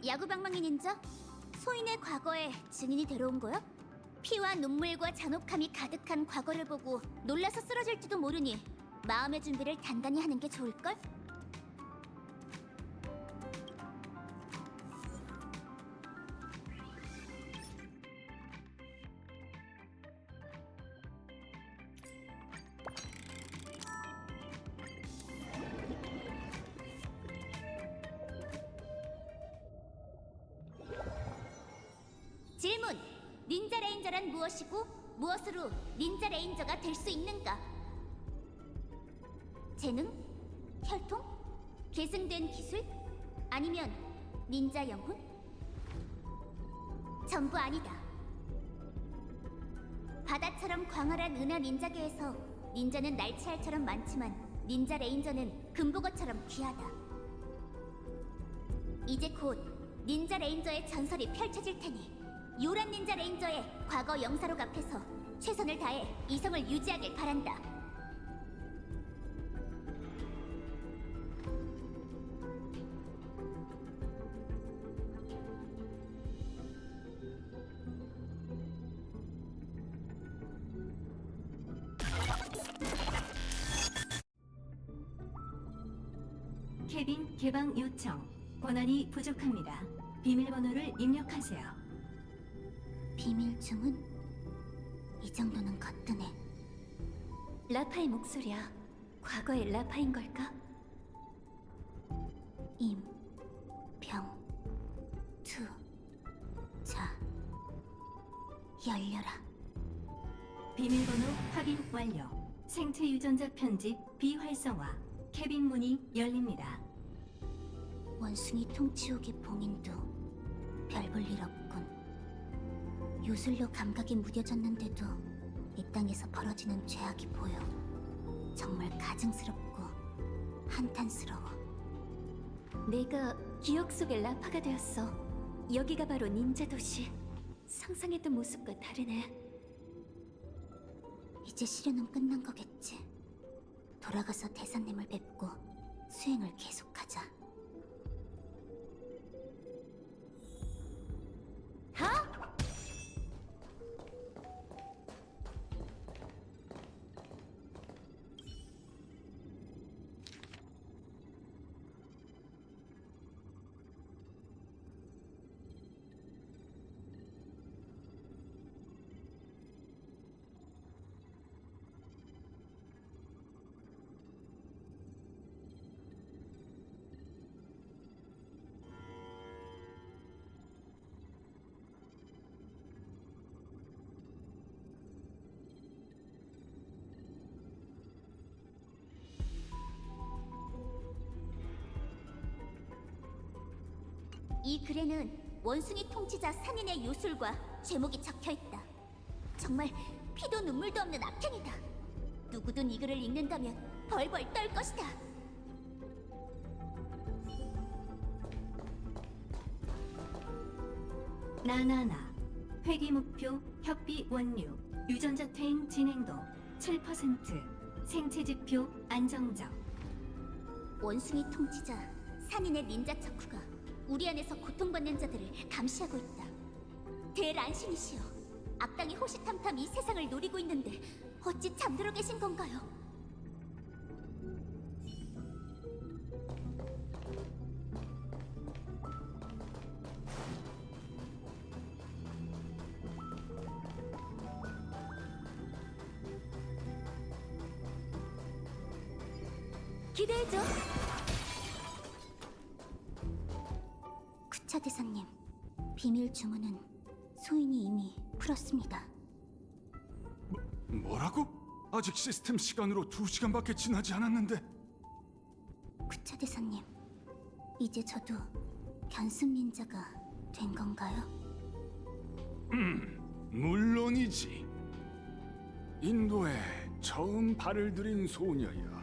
야구방망이 닌자? 소인의 과거에 증인이 데려온 거야? 피와 눈물과 잔혹함이 가득한 과거를 보고 놀라서 쓰러질지도 모르니 마음의 준비를 단단히 하는 게 좋을걸? 질문! 닌자 레인저란 무엇이고 무엇으로 닌자 레인저가 될 수 있는가? 재능? 혈통? 계승된 기술? 아니면 닌자 영혼? 전부 아니다. 바다처럼 광활한 은하 닌자계에서 닌자는 날치알처럼 많지만 닌자 레인저는 금붕어처럼 귀하다. 이제 곧 닌자 레인저의 전설이 펼쳐질 테니 요란 닌자 레인저의 과거 영사록 앞에서 최선을 다해 이성을 유지하길 바란다. 캐빈 개방 요청. 권한이 부족합니다. 비밀번호를 입력하세요. 비밀 주문? 이 정도는 거뜬해. 라파의 목소리야. 과거의 라파인 걸까? 임, 병, 투, 자, 열려라. 비밀번호 확인 완료. 생체 유전자 편집 비활성화. 캐빈 문이 열립니다. 원숭이 통치옥의 봉인도 별 볼 일 없군. 요술로 감각이 무뎌졌는데도 이 땅에서 벌어지는 죄악이 보여. 정말 가증스럽고 한탄스러워. 내가 기억 속의 라파가 되었어. 여기가 바로 닌자 도시. 상상했던 모습과 다르네. 이제 시련은 끝난 거겠지. 돌아가서 대사님을 뵙고 수행을 계속하자. 하? 이 글에는 원숭이 통치자 산인의 요술과 제목이 적혀있다. 정말 피도 눈물도 없는 악행이다. 누구든 이 글을 읽는다면 벌벌 떨 것이다. 나나나. 회귀 목표 협비 원류. 유전자 퇴행 진행도 7%. 생체 지표 안정적. 원숭이 통치자 산인의 닌자 척후가 우리 안에서 고통받는 자들을 감시하고 있다. 대란신이시여, 악당이 호시탐탐 이 세상을 노리고 있는데 어찌 잠들어 계신 건가요? 기대해줘. 구차 대사님, 비밀 주문은 소인이 이미 풀었습니다. 뭐라고? 아직 시스템 시간으로 2시간밖에 지나지 않았는데. 구차 대사님, 이제 저도 견습 닌자가 된 건가요? 물론이지. 인도에 처음 발을 들인 소녀여.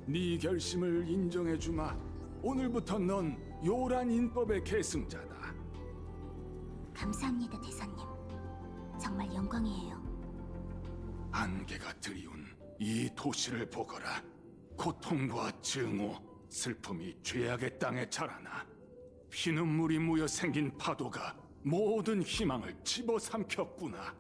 네 결심을 인정해주마. 오늘부터 넌 요란 인법의 계승자다. 감사합니다, 대사님. 정말 영광이에요. 안개가 드리운 이 도시를 보거라. 고통과 증오, 슬픔이 죄악의 땅에 자라나 피눈물이 모여 생긴 파도가 모든 희망을 집어삼켰구나.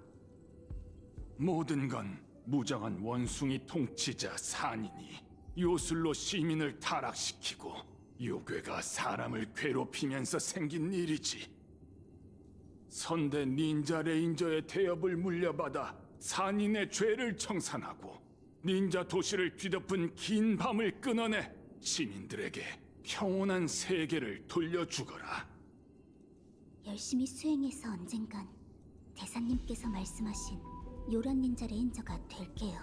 모든 건 무장한 원숭이 통치자 산인이 요술로 시민을 타락시키고 요괴가 사람을 괴롭히면서 생긴 일이지. 선대 닌자 레인저의 태엽을 물려받아 산인의 죄를 청산하고 닌자 도시를 뒤덮은 긴 밤을 끊어내 시민들에게 평온한 세계를 돌려주거라. 열심히 수행해서 언젠간 대사님께서 말씀하신 요란 닌자 레인저가 될게요.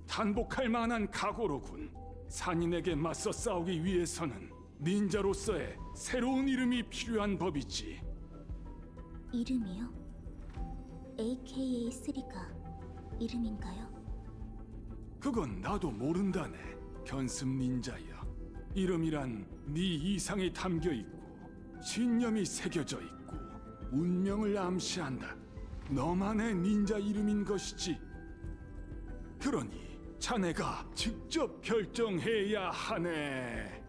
단복할 만한 각오로군. 산인에게 맞서 싸우기 위해서는 닌자로서의 새로운 이름이 필요한 법이지. 이름이요? AKA3가 이름인가요? 그건 나도 모른다네. 견습 닌자야. 이름이란 네 이상이 담겨 있고 신념이 새겨져 있고 운명을 암시한다. 너만의 닌자 이름인 것이지. 그러니 자네가 직접 결정해야 하네.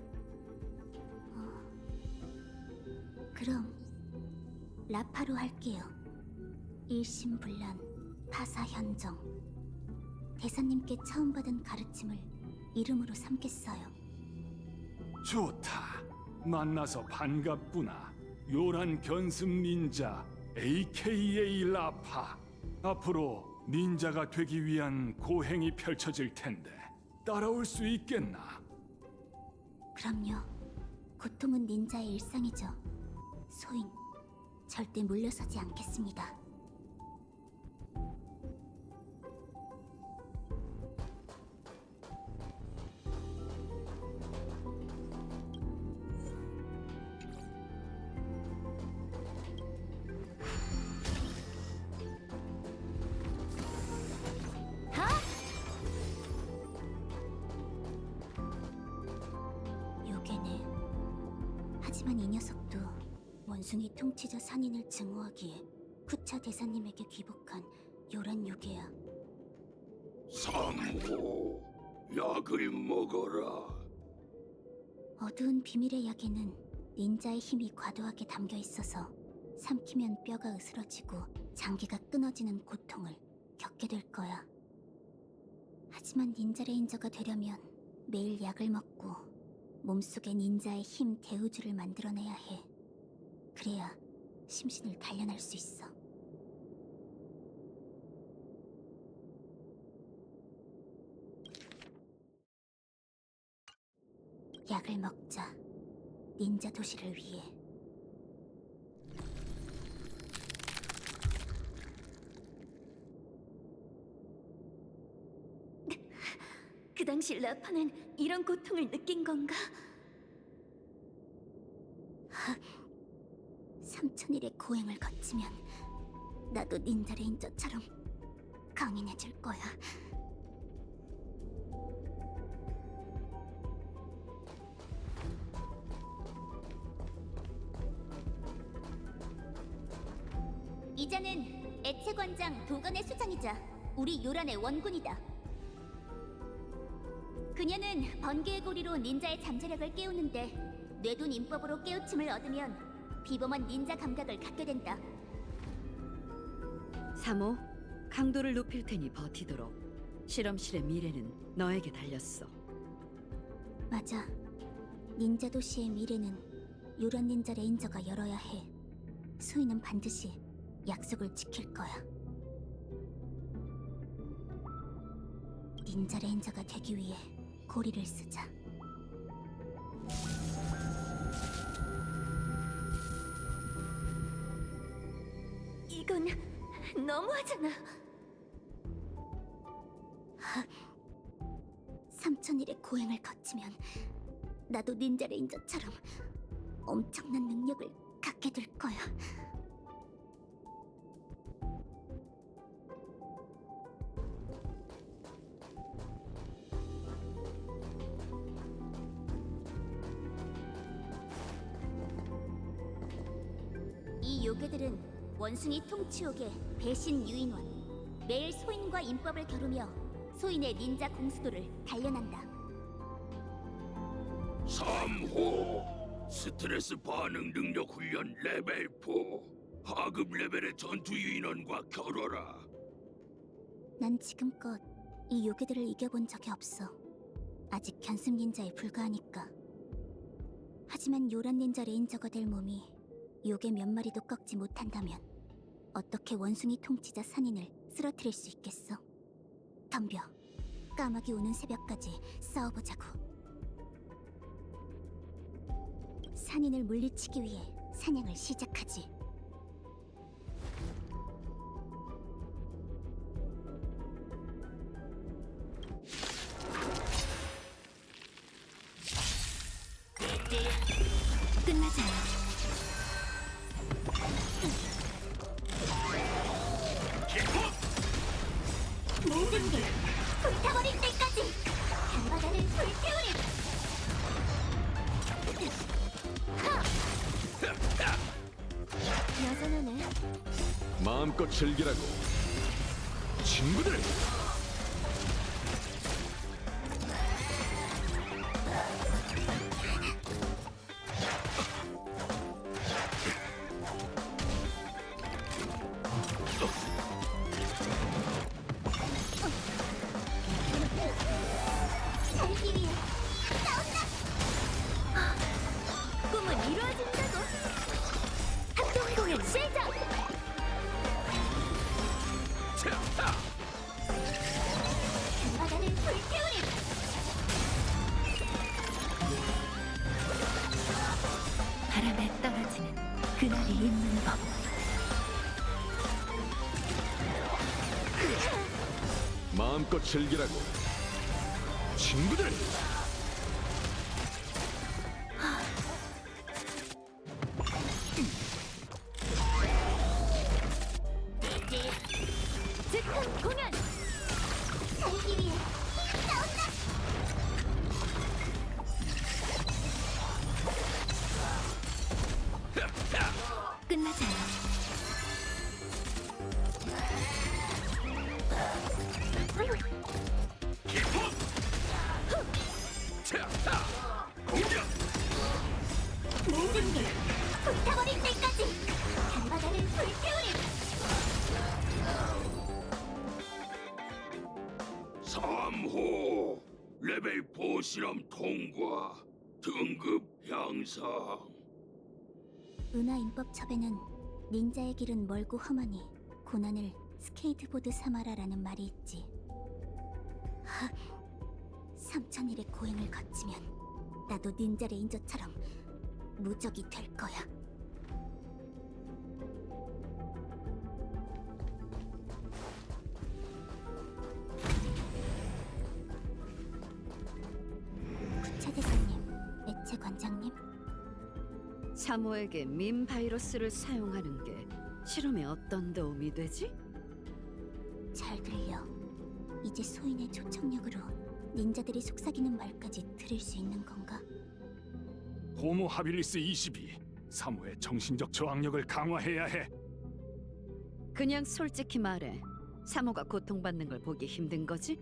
그럼 라파로 할게요. 일심불란, 파사현정. 대사님께 처음 받은 가르침을 이름으로 삼겠어요. 좋다. 만나서 반갑구나. 요란 견습 닌자 AKA 라파. 앞으로 닌자가 되기 위한 고행이 펼쳐질 텐데 따라올 수 있겠나? 그럼요. 고통은 닌자의 일상이죠. 소인, 절대 물러서지 않겠습니다. 요괴네. 하지만 이 녀석도 원숭이 통치자 산인을 증오하기에 쿠차 대사님에게 귀복한 요란 요괴야. 상호, 약을 먹어라. 어두운 비밀의 약에는 닌자의 힘이 과도하게 담겨 있어서 삼키면 뼈가 으스러지고 장기가 끊어지는 고통을 겪게 될 거야. 하지만 닌자 레인저가 되려면 매일 약을 먹고 몸속에 닌자의 힘 대우주를 만들어내야 해. 그래야 심신을 단련할 수 있어. 약을 먹자. 닌자 도시를 위해. 그 당시 라파는 이런 고통을 느낀 건가? 3000일의 고행을 거치면 나도 닌자 레인저처럼 강인해질 거야. 이자는 애체관장 도건의 수장이자 우리 요란의 원군이다. 그녀는 번개의 고리로 닌자의 잠재력을 깨우는데 뇌둔 인법으로 깨우침을 얻으면 비범한 닌자 감각을 갖게 된다. 3호, 강도를 높일 테니 버티도록. 실험실의 미래는 너에게 달렸어. 맞아. 닌자 도시의 미래는 요란 닌자 레인저가 열어야 해. 수인은 반드시 약속을 지킬 거야. 닌자 레인저가 되기 위해 고리를 쓰자. 이건 너무하잖아. 3000일의 고행을 거치면 나도 닌자 레인저처럼 엄청난 능력을 갖게 될 거야. 이 요괴들은 원숭이 통치옥의 배신 유인원. 매일 소인과 인법을 겨루며 소인의 닌자 공수도를 단련한다. 3호, 스트레스 반응 능력 훈련 레벨 4. 하급 레벨의 전투 유인원과 겨뤄라. 난 지금껏 이 요괴들을 이겨본 적이 없어. 아직 견습 닌자에 불과하니까. 하지만 요란 닌자 레인저가 될 몸이 요괴 몇 마리도 꺾지 못한다면 어떻게 원숭이 통치자 산인을 쓰러뜨릴 수 있겠어? 덤벼. 까마귀 오는 새벽까지 싸워보자고. 산인을 물리치기 위해 사냥을 시작하지. 끝나지 않아. 모든 게 불타버릴 때까지 바다를 불태우리. 여전하네. 마음껏 즐기라고 친구들. 살기 위해 싸운다. 꿈은 이루어진다고. 합동 공연 시작. 바다를 불태우리. 바람에 떨어지는 그날이 있는 법. 마음껏 즐기라고 친구들. 즉흥 공연. 살기 위해 싸운다. 끝나지 않아. 모든 게 불타버릴 때까지 바다를 불태우리. 3호 레벨 4 실험 통과. 등급 향상. 은하 인법첩에는 닌자의 길은 멀고 험하니 고난을 스케이트보드 삼아라라는 말이 있지. 3000일의 고행을 거치면 나도 닌자 레인저처럼 무적이 될 거야. 구체대사님, 매체 관장님, 사모에게 민 바이러스를 사용하는 게 실험에 어떤 도움이 되지? 잘 들려. 이제 소인의 초청력으로 닌자들이 속삭이는 말까지 들을 수 있는 건가? 호모 하빌리스 22. 사모의 정신적 저항력을 강화해야 해. 그냥 솔직히 말해. 사모가 고통받는 걸 보기 힘든 거지?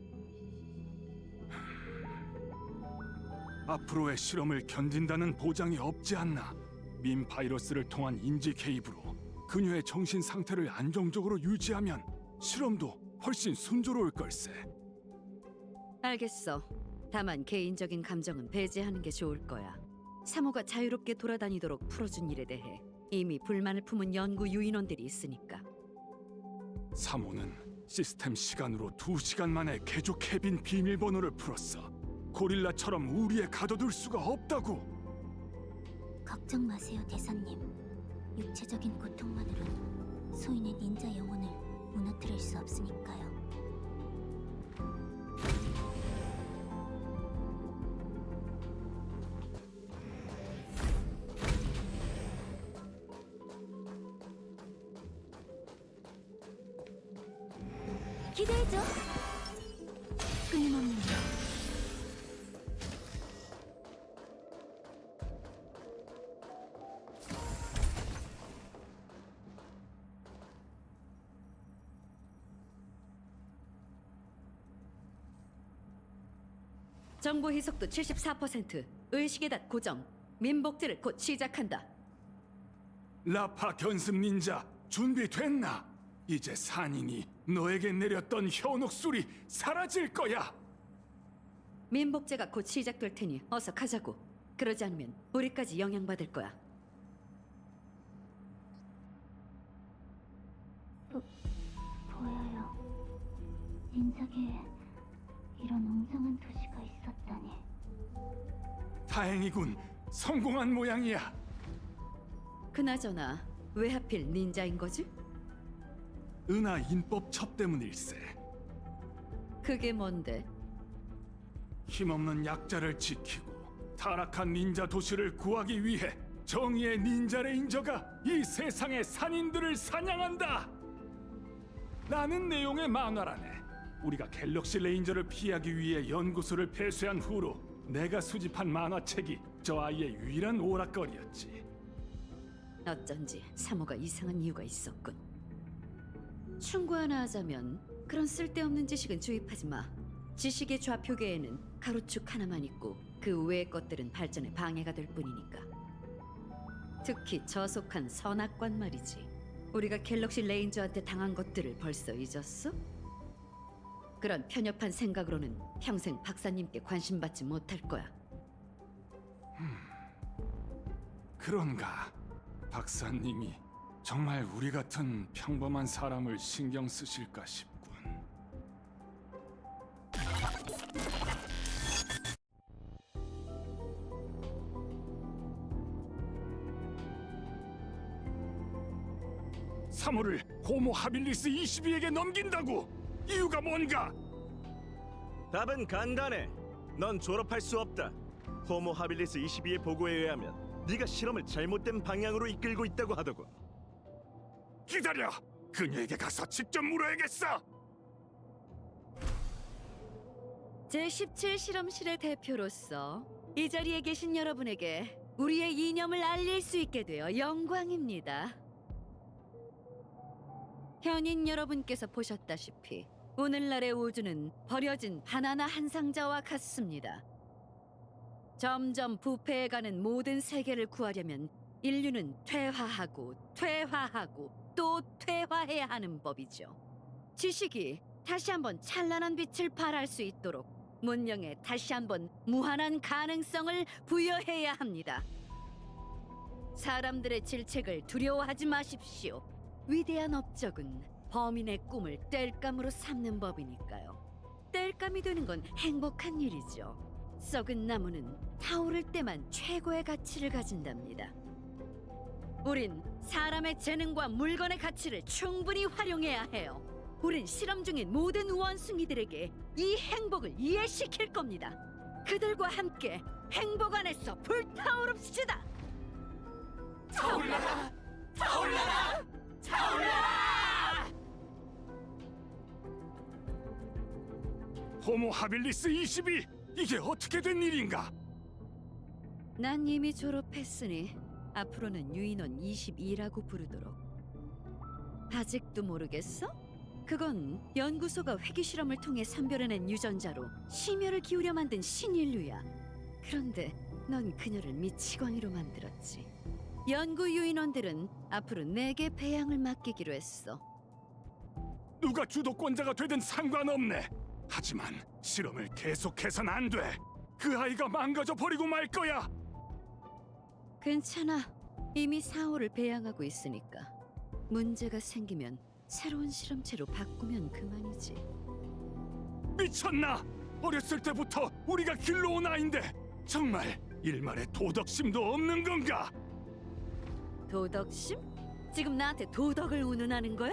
앞으로의 실험을 견딘다는 보장이 없지 않나. 민 바이러스를 통한 인지 개입으로 그녀의 정신 상태를 안정적으로 유지하면 실험도 훨씬 순조로울 걸세. 알겠어. 다만 개인적인 감정은 배제하는 게 좋을 거야. 사모가 자유롭게 돌아다니도록 풀어준 일에 대해 이미 불만을 품은 연구 유인원들이 있으니까. 사모는 시스템 시간으로 2시간 만에 개조 캐빈 비밀번호를 풀었어. 고릴라처럼 우리에 가둬둘 수가 없다고. 걱정 마세요, 대사님. 육체적인 고통만으론 소인의 닌자 영혼을 무너뜨릴 수 없으니까요. 기대해줘. 끊임없는 일. 정보 희석도 74%, 의식의 닷 고정. 민복제를 곧 시작한다. 라파 견습 닌자 준비됐나? 이제 산인이 너에게 내렸던 현혹술이 사라질 거야. 민복제가 곧 시작될 테니 어서 가자고. 그러지 않으면 우리까지 영향받을 거야. 보여요. 닌자계에 이런 웅장한 도시가 있었다니. 다행이군. 성공한 모양이야. 그나저나 왜 하필 닌자인 거지? 은하 인법 첩 때문일세. 그게 뭔데? 힘없는 약자를 지키고 타락한 닌자 도시를 구하기 위해 정의의 닌자 레인저가 이 세상의 산인들을 사냥한다. 라는 내용의 만화라네. 우리가 갤럭시 레인저를 피하기 위해 연구소를 폐쇄한 후로 내가 수집한 만화책이 저 아이의 유일한 오락거리였지. 어쩐지 사모가 이상한 이유가 있었군. 충고 하나 하자면 그런 쓸데없는 지식은 주입하지 마. 지식의 좌표계에는 가로축 하나만 있고 그 외의 것들은 발전에 방해가 될 뿐이니까. 특히 저속한 선악관 말이지. 우리가 갤럭시 레인저한테 당한 것들을 벌써 잊었어? 그런 편협한 생각으로는 평생 박사님께 관심받지 못할 거야. 그런가? 박사님이 정말 우리 같은 평범한 사람을 신경 쓰실까 싶군. 사모를 호모 하빌리스 22에게 넘긴다고! 이유가 뭔가? 답은 간단해. 넌 졸업할 수 없다. 호모 하빌리스 22의 보고에 의하면 네가 실험을 잘못된 방향으로 이끌고 있다고 하더군. 기다려! 그녀에게 가서 직접 물어야겠어! 제17 실험실의 대표로서 이 자리에 계신 여러분에게 우리의 이념을 알릴 수 있게 되어 영광입니다. 현인 여러분께서 보셨다시피 오늘날의 우주는 버려진 바나나 한 상자와 같습니다. 점점 부패해가는 모든 세계를 구하려면 인류는 퇴화하고 또 퇴화해야 하는 법이죠. 지식이 다시 한번 찬란한 빛을 발할 수 있도록 문명에 다시 한번 무한한 가능성을 부여해야 합니다. 사람들의 질책을 두려워하지 마십시오. 위대한 업적은 범인의 꿈을 땔감으로 삼는 법이니까요. 땔감이 되는 건 행복한 일이죠. 썩은 나무는 타오를 때만 최고의 가치를 가진답니다. 우린 사람의 재능과 물건의 가치를 충분히 활용해야 해요. 우린 실험 중인 모든 우원숭이들에게 이 행복을 이해시킬 겁니다. 그들과 함께 행복 안에서 불타오릅시다. 타올라라! 타올라라! 타올라라! 호모 하빌리스 22! 이게 어떻게 된 일인가? 난 이미 졸업했으니 앞으로는 유인원 22라고 부르도록. 아직도 모르겠어? 그건 연구소가 회귀 실험을 통해 선별해낸 유전자로 심혈을 기울여 만든 신인류야. 그런데 넌 그녀를 미치광이로 만들었지. 연구 유인원들은 앞으로 내게 배양을 맡기기로 했어. 누가 주도권자가 되든 상관없네. 하지만 실험을 계속해선 안 돼. 그 아이가 망가져 버리고 말 거야. 괜찮아. 이미 사호를 배양하고 있으니까. 문제가 생기면 새로운 실험체로 바꾸면 그만이지. 미쳤나? 어렸을 때부터 우리가 길러온 아인데 정말 일말의 도덕심도 없는 건가? 도덕심? 지금 나한테 도덕을 운운하는 거야?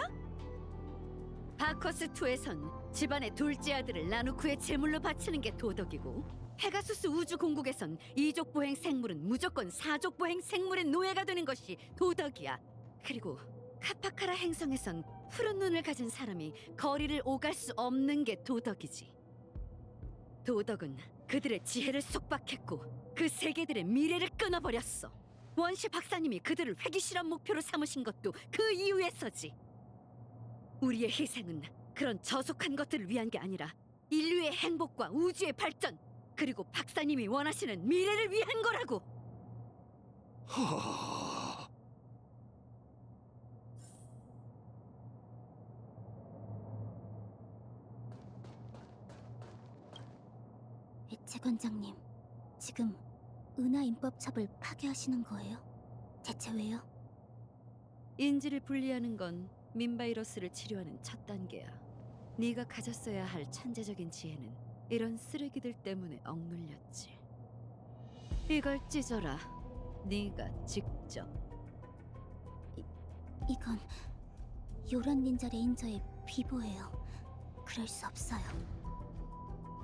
바커스2에선 집안의 둘째 아들을 나누쿠의 제물로 바치는 게 도덕이고, 페가수스 우주공국에선 이족보행 생물은 무조건 사족보행 생물의 노예가 되는 것이 도덕이야. 그리고 카파카라 행성에선 푸른 눈을 가진 사람이 거리를 오갈 수 없는 게 도덕이지. 도덕은 그들의 지혜를 속박했고 그 세계들의 미래를 끊어버렸어. 원시 박사님이 그들을 회귀 실험 목표로 삼으신 것도 그 이유에서지. 우리의 희생은 그런 저속한 것들을 위한 게 아니라 인류의 행복과 우주의 발전, 그리고 박사님이 원하시는 미래를 위한 거라고. 하... 액체관장님, 지금 은하 인법첩을 파괴하시는 거예요? 대체 왜요? 인지를 분리하는 건 민바이러스를 치료하는 첫 단계야. 네가 가졌어야 할 천재적인 지혜는 이런 쓰레기들 때문에 억눌렸지. 이걸 찢어라. 네가 직접. 이건 요란 닌자 레인저의 비보예요. 그럴 수 없어요.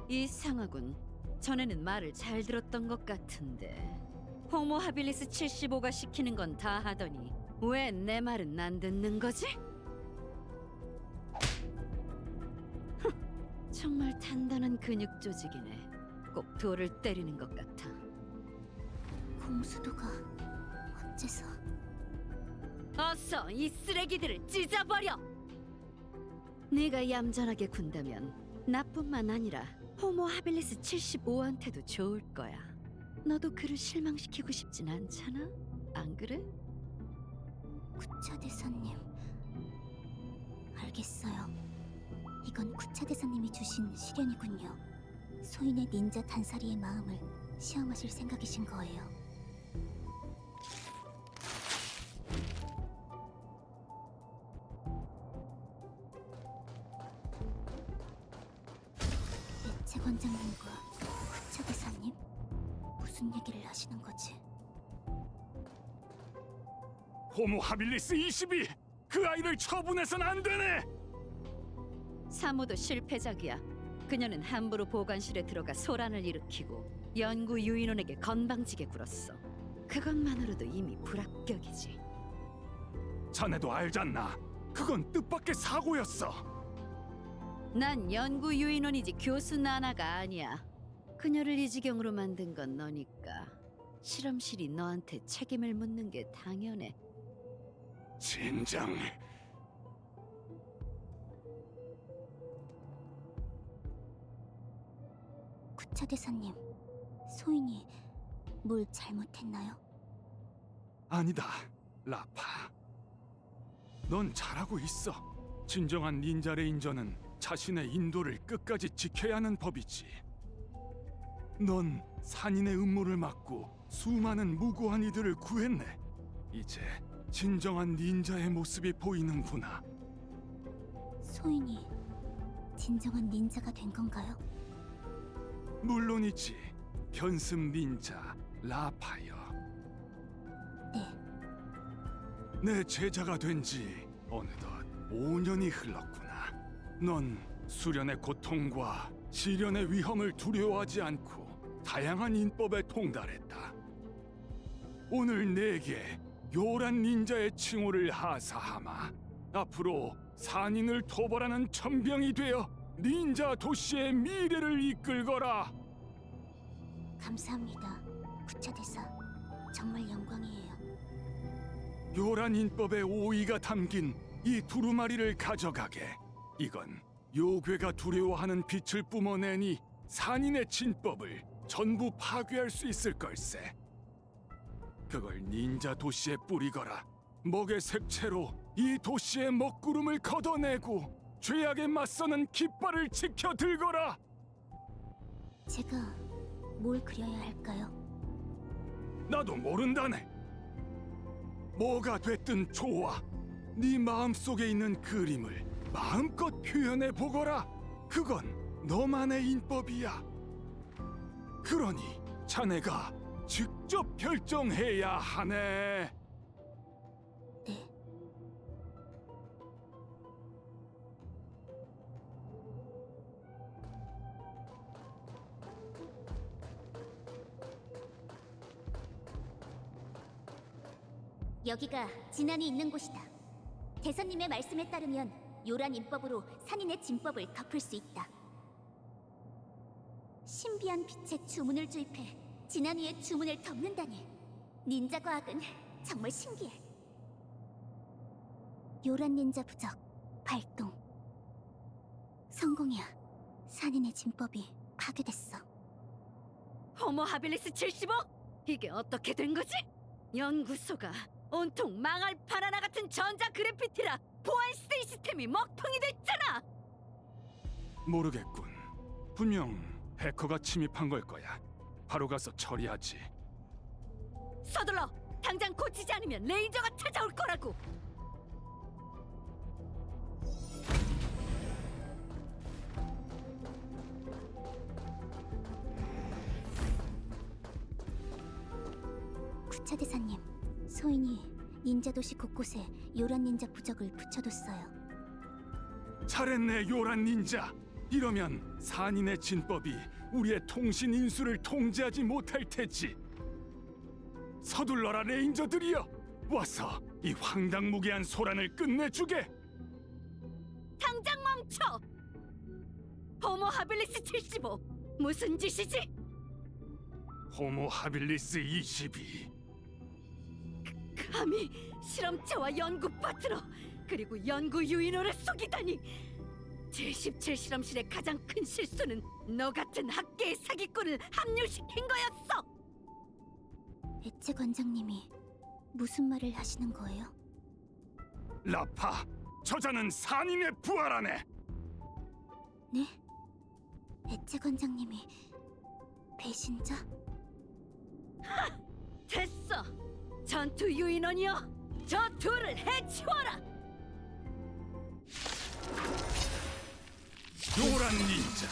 이상하군. 전에는 말을 잘 들었던 것 같은데. 호모 하빌리스 75가 시키는 건 다 하더니 왜 내 말은 안 듣는 거지? 정말 단단한 근육 조직이네. 꼭 돌을 때리는 것 같아. 공수도가 어째서... 어서 이 쓰레기들을 찢어버려! 네가 얌전하게 군다면 나뿐만 아니라 호모 하빌리스 75한테도 좋을 거야. 너도 그를 실망시키고 싶진 않잖아? 안 그래? 구차 대사님... 알겠어요. 이건 구차 대사님이 주신 시련이군요. 소인의 닌자 단사리의 마음을 시험하실 생각이신 거예요. 액체관장님과 구차 대사님? 무슨 얘기를 하시는 거지? 호모 하빌리스 22! 그 아이를 처분해선 안 되네! 사모도 실패작이야. 그녀는 함부로 보관실에 들어가 소란을 일으키고 연구 유인원에게 건방지게 굴었어. 그것만으로도 이미 불합격이지. 자네도 알잖나. 그건 뜻밖의 사고였어. 난 연구 유인원이지 교수 나나가 아니야. 그녀를 이 지경으로 만든 건 너니까 실험실이 너한테 책임을 묻는 게 당연해. 진정. 구차 대사님, 소인이 뭘 잘못했나요? 아니다, 라파. 넌 잘하고 있어. 진정한 닌자 레인저는 자신의 인도를 끝까지 지켜야 하는 법이지. 넌 산인의 음모를 막고 수많은 무고한 이들을 구했네. 이제 진정한 닌자의 모습이 보이는구나. 소인이 진정한 닌자가 된 건가요? 물론이지. 견습 닌자 라파여. 네, 내 제자가 된 지 어느덧 5년이 흘렀구나. 넌 수련의 고통과 시련의 위험을 두려워하지 않고 다양한 인법에 통달했다. 오늘 내게 요란 닌자의 칭호를 하사하마. 앞으로 산인을 토벌하는 천병이 되어 닌자 도시의 미래를 이끌거라. 감사합니다, 구차 대사. 정말 영광이에요. 요란 인법의 오의가 담긴 이 두루마리를 가져가게. 이건 요괴가 두려워하는 빛을 뿜어내니 산인의 진법을 전부 파괴할 수 있을 걸세. 그걸 닌자 도시에 뿌리거라. 먹의 색채로 이 도시의 먹구름을 걷어내고 죄악에 맞서는 깃발을 지켜 들거라. 제가 뭘 그려야 할까요? 나도 모른다네. 뭐가 됐든 좋아. 네 마음속에 있는 그림을 마음껏 표현해 보거라. 그건 너만의 인법이야. 그러니 자네가 직접 결정해야 하네. 네. 여기가 진안이 있는 곳이다. 대사님의 말씀에 따르면 요란 인법으로 산인의 진법을 덮을 수 있다. 신비한 빛의 주문을 주입해 진안 위의 주문을 덮는다니. 닌자 과학은 정말 신기해. 요란 닌자 부적 발동. 성공이야. 산인의 진법이 파괴됐어. 호모 하빌리스 75? 이게 어떻게 된 거지? 연구소가 온통 망할 바나나 같은 전자 그래피티라 보안 시스템이 먹통이 됐잖아. 모르겠군. 분명 해커가 침입한 걸 거야. 바로 가서 처리하지. 서둘러. 당장 고치지 않으면 레이저가 찾아올 거라고. 구차대사님, 소인이 닌자 도시 곳곳에 요란 닌자 부적을 붙여뒀어요. 잘했네, 요란 닌자. 이러면 산인의 진법이 우리의 통신 인수를 통제하지 못할 테지. 서둘러라, 레인저들이여. 와서 이 황당무계한 소란을 끝내주게. 당장 멈춰. 호모 하빌리스 75 무슨 짓이지? 호모 하빌리스 22. 감히 실험체와 연구 파트너 그리고 연구 유인원을 속이다니. 제17 실험실의 가장 큰 실수는 너 같은 학계의 사기꾼을 합류시킨 거였어. 엣체 관장님이 무슨 말을 하시는 거예요? 라파, 저자는 산인의 부하라네. 네? 엣체 관장님이 배신자? 됐어. 전투 유인원이여, 저 둘을 해치워라. 요란 닌자,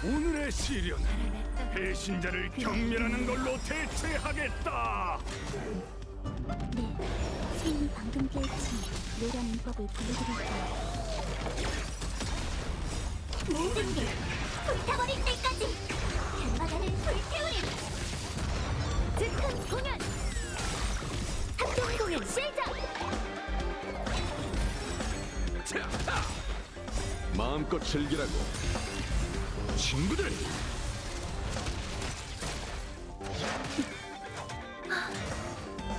오늘의 시련은 배신자를 경멸하는 걸로 대체하겠다. 네, 소인이 방금 깨우친 노란 인법을 불러드릴게요. 모든 게 불타버릴 때까지 간바다를 불태우리! 즉흥 공연! 합동 공연 시작! 마음껏 즐기라고. 친구들!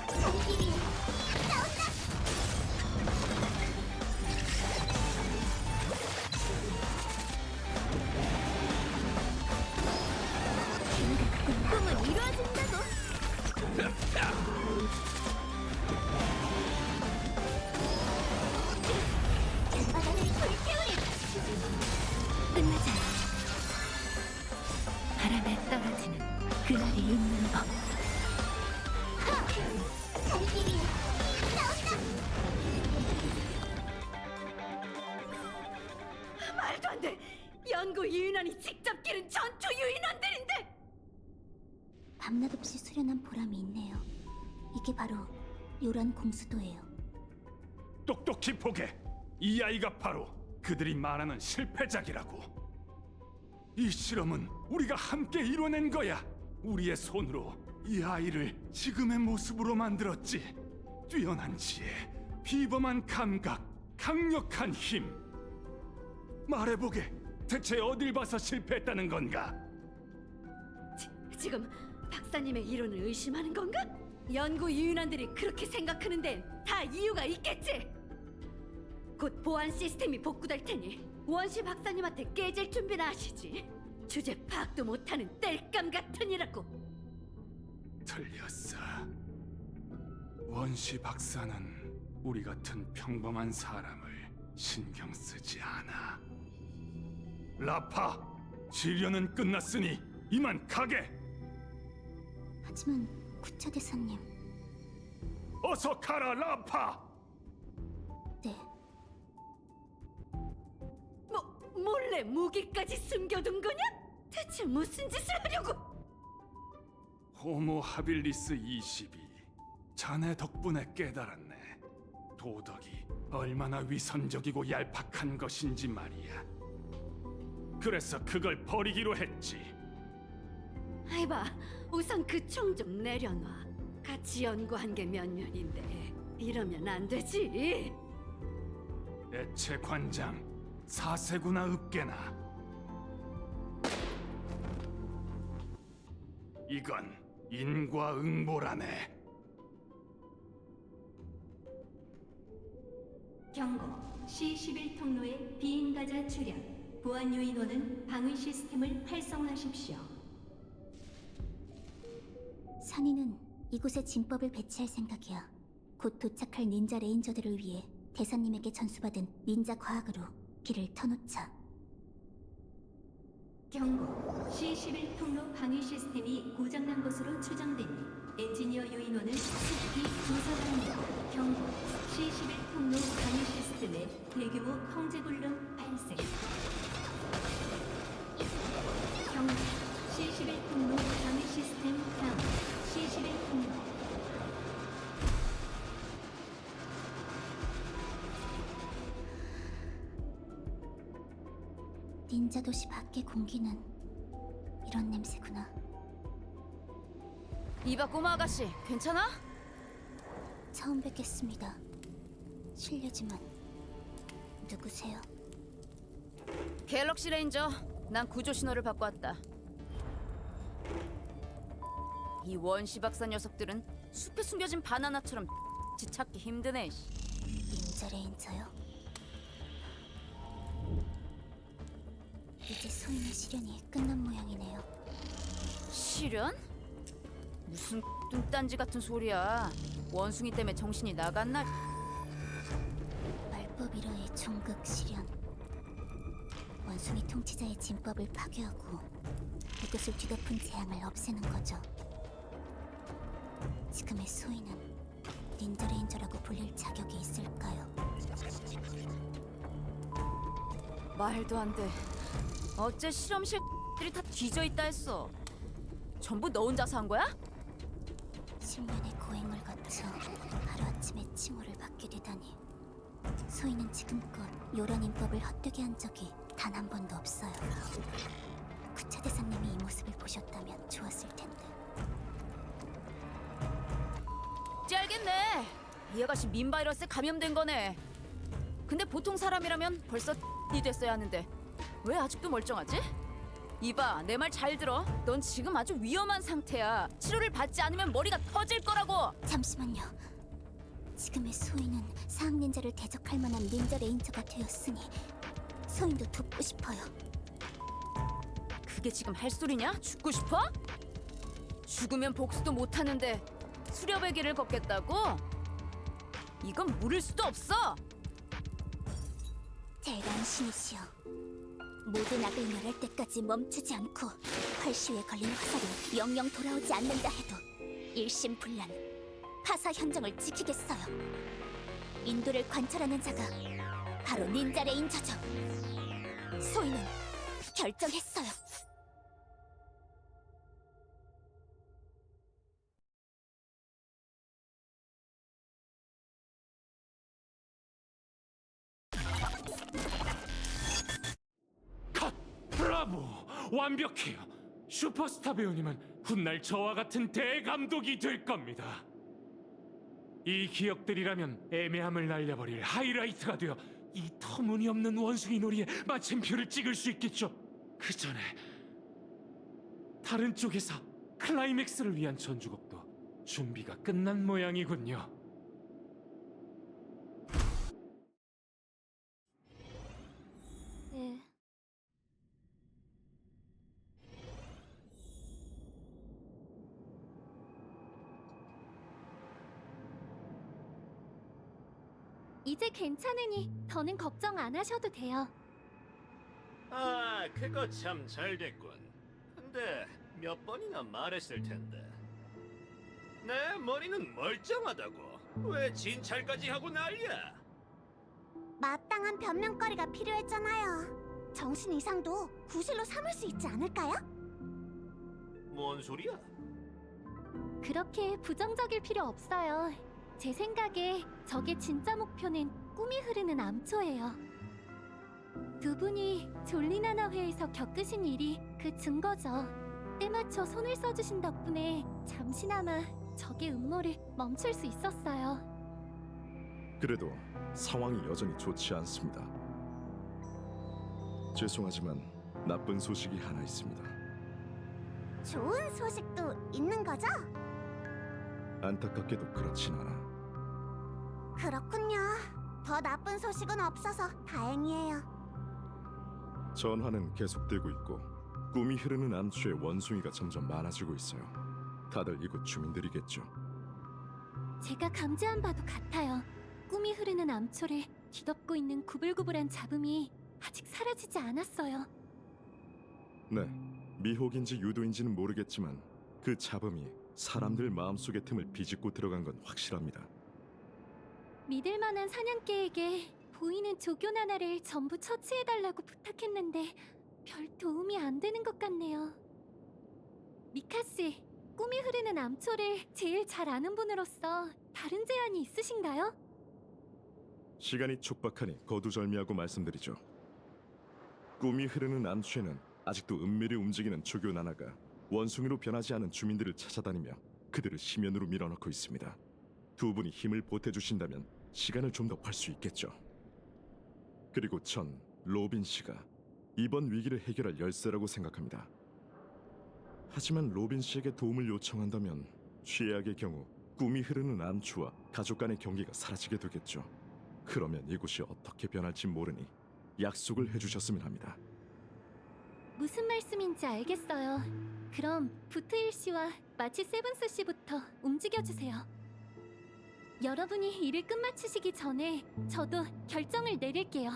손길이 나온다! 꿈은 이루어진다고! 간바다를 불태우리! 끝나지 않아. 바람에 떨어지는 그날이 있는 법. 손길이 나온다! 말도 안 돼. 연구 유인원이 직접 기른 전투 유인원들인데. 밤낮 없이 수련한 보람이 있네요. 이게 바로 요란 공수도예요. 똑똑히 보게. 이 아이가 바로 그들이 말하는 실패작이라고. 이 실험은 우리가 함께 이뤄낸 거야. 우리의 손으로 이 아이를 지금의 모습으로 만들었지. 뛰어난 지혜, 비범한 감각, 강력한 힘. 말해보게. 대체 어딜 봐서 실패했다는 건가? 지금 박사님의 이론을 의심하는 건가? 연구 유인원들이 그렇게 생각하는 데는 다 이유가 있겠지. 곧 보안 시스템이 복구될 테니 원시 박사님한테 깨질 준비나 하시지. 주제 파악도 못하는 땔감 같으니라고. 틀렸어. 원시 박사는 우리 같은 평범한 사람을 신경 쓰지 않아. 라파, 시련은 끝났으니 이만 가게. 하지만 구차대사님, 어서 가라, 라파. 네, 몰래 무기까지 숨겨둔 거냐? 대체 무슨 짓을 하려고? 호모 하빌리스 22. 자네 덕분에 깨달았네. 도덕이 얼마나 위선적이고 얄팍한 것인지 말이야. 그래서 그걸 버리기로 했지. 아이봐, 우선 그 총 좀 내려놔. 같이 연구한 게 몇 년인데 이러면 안 되지. 애체 관장, 사세구나 읍게나. 이건 인과응보라네. 경고. C11통로에 비인가자 출현. 보안 요인원은 방위 시스템을 활성화하십시오. 산인은 이곳에 진법을 배치할 생각이야. 곧 도착할 닌자 레인저들을 위해 대사님에게 전수받은 닌자 과학으로 길을 터놓자. 경고. C11통로 방위 시스템이 고장난 것으로 추정되니 엔지니어 유인원은 급히 조사합니다. 경고. C11통로 방위 시스템의 대규모 통제 불능 발생. 경고. C11통로 방위 시스템 다운. C11통로 닌자 도시 밖의 공기는 이런 냄새구나. 이봐 꼬마 아가씨, 괜찮아? 처음 뵙겠습니다. 실례지만 누구세요? 갤럭시 레인저. 난 구조 신호를 받고 왔다. 이 원시 박사 녀석들은 숲에 숨겨진 바나나처럼 찾기 힘드네. 닌자 레인저요? 이제 소인의 시련이 끝난 모양이네요. 실현? 무슨 뚱딴지 같은 소리야. 원숭이 때문에 정신이 나갔나? 말법 1호의 종극 시련. 원숭이 통치자의 진법을 파괴하고 이것을 뒤덮은 재앙을 없애는 거죠. 지금의 소인은 닌자 레인저라고 불릴 자격이 있을까요? 말도 안 돼. 어째 실험실들이 다 뒤져 있다 했어. 전부 너 혼자서 한 거야? 10년의 고행을 거쳐 하루아침에 칭호를 받게 되다니. 소인은 지금껏 요란 인법을 헛되게 한 적이 단 한 번도 없어요. 구차 대사님이 이 모습을 보셨다면 좋았을 텐데. 짤겠네. 이 아가씨 민바이러스에 감염된 거네. 근데 보통 사람이라면 벌써 이 됐어야 하는데 왜 아직도 멀쩡하지? 이봐, 내 말 잘 들어. 넌 지금 아주 위험한 상태야. 치료를 받지 않으면 머리가 터질 거라고. 잠시만요. 지금의 소인은 사악 닌자를 대적할 만한 닌자 레인저가 되었으니 소인도 돕고 싶어요. 그게 지금 할 소리냐? 죽고 싶어? 죽으면 복수도 못 하는데 수렵의 길을 걷겠다고? 이건 물을 수도 없어. 대란 신이시여, 모든 악을 멸할 때까지 멈추지 않고 활시위에 걸린 화살이 영영 돌아오지 않는다 해도 일심불란 파사 현정을 지키겠어요. 인도를 관찰하는 자가 바로 닌자 레인저죠. 소인은 결정했어요. 컷! 브라보! 완벽해요. 슈퍼스타 배우님은 훗날 저와 같은 대감독이 될 겁니다. 이 기억들이라면 애매함을 날려버릴 하이라이트가 되어 이 터무니없는 원숭이 놀이에 마침표를 찍을 수 있겠죠. 그 전에 다른 쪽에서 클라이맥스를 위한 전주곡도 준비가 끝난 모양이군요. 네. 이제 괜찮으니 더는 걱정 안 하셔도 돼요. 아, 그거 참 잘 됐군. 근데 몇 번이나 말했을 텐데. 내 머리는 멀쩡하다고. 왜 진찰까지 하고 난리야? 마땅한 변명거리가 필요했잖아요. 정신 이상도 구실로 삼을 수 있지 않을까요? 뭔 소리야? 그렇게 부정적일 필요 없어요. 제 생각에 적의 진짜 목표는 꿈이 흐르는 암초예요. 두 분이 졸리나나 회에서 겪으신 일이 그 증거죠. 때맞춰 손을 써주신 덕분에 잠시나마 적의 음모를 멈출 수 있었어요. 그래도 상황이 여전히 좋지 않습니다. 죄송하지만 나쁜 소식이 하나 있습니다. 좋은 소식도 있는 거죠? 안타깝게도 그렇진 않아. 그렇군요. 더 나쁜 소식은 없어서 다행이에요. 전화는 계속되고 있고 꿈이 흐르는 암초에 원숭이가 점점 많아지고 있어요. 다들 이곳 주민들이겠죠. 제가 감지한 바도 같아요. 꿈이 흐르는 암초를 뒤덮고 있는 구불구불한 잡음이 아직 사라지지 않았어요. 네, 미혹인지 유도인지는 모르겠지만 그 잡음이 사람들 마음속의 틈을 비집고 들어간 건 확실합니다. 믿을 만한 사냥개에게 보이는 조교 하나를 전부 처치해달라고 부탁했는데 별 도움이 안 되는 것 같네요. 미카 씨, 꿈이 흐르는 암초를 제일 잘 아는 분으로서 다른 제안이 있으신가요? 시간이 촉박하니 거두절미하고 말씀드리죠. 꿈이 흐르는 암초에는 아직도 은밀히 움직이는 조교 나나가 원숭이로 변하지 않은 주민들을 찾아다니며 그들을 심연으로 밀어넣고 있습니다. 두 분이 힘을 보태주신다면 시간을 좀 더 벌 수 있겠죠. 그리고 전 로빈 씨가 이번 위기를 해결할 열쇠라고 생각합니다. 하지만 로빈 씨에게 도움을 요청한다면 최악의 경우 꿈이 흐르는 암초와 가족 간의 경계가 사라지게 되겠죠. 그러면 이곳이 어떻게 변할지 모르니 약속을 해주셨으면 합니다. 무슨 말씀인지 알겠어요. 그럼 부트일 씨와 마치 세븐스 씨부터 움직여주세요. 여러분이 일을 끝마치시기 전에 저도 결정을 내릴게요.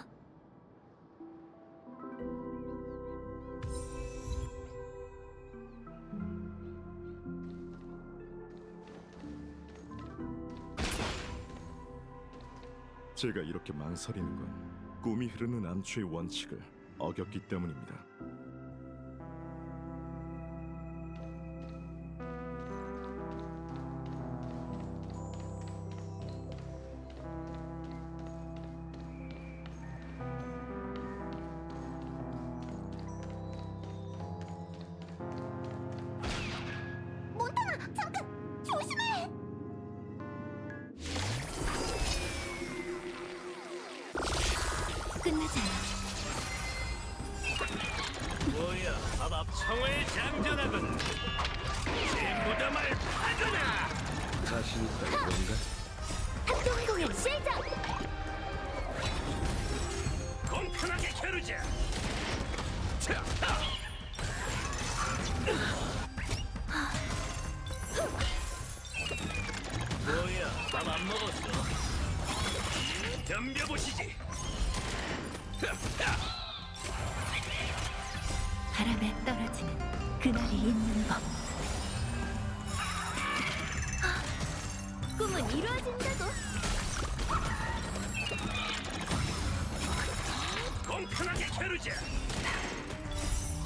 제가 이렇게 망설이는 건 꿈이 흐르는 암초의 원칙을 어겼기 때문입니다. 몬타나, 잠깐! 조심해! 끝나지 않아. 뭐야, 마법청의 장전하군. 제 무덤을 파거나. 자신 있다는 건가? 합동공연 시작! 공평하게 겨루자. 뭐야, 밥 안 먹었어? 덤벼보시지. 바람에 떨어지는 그날이 있는 법. 꿈은 이루어진다고! 공평하게 겨루자.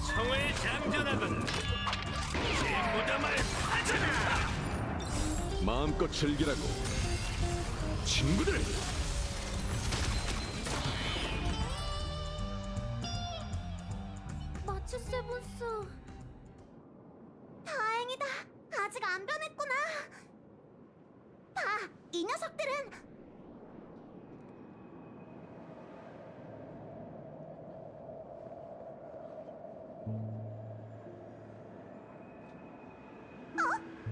청의 장전하군. 제 무덤을 파잖아. 마음껏 즐기라고. 친구들! 마치 세븐스... 다행이다. 아직 안 변했구나. 봐, 이 녀석들은...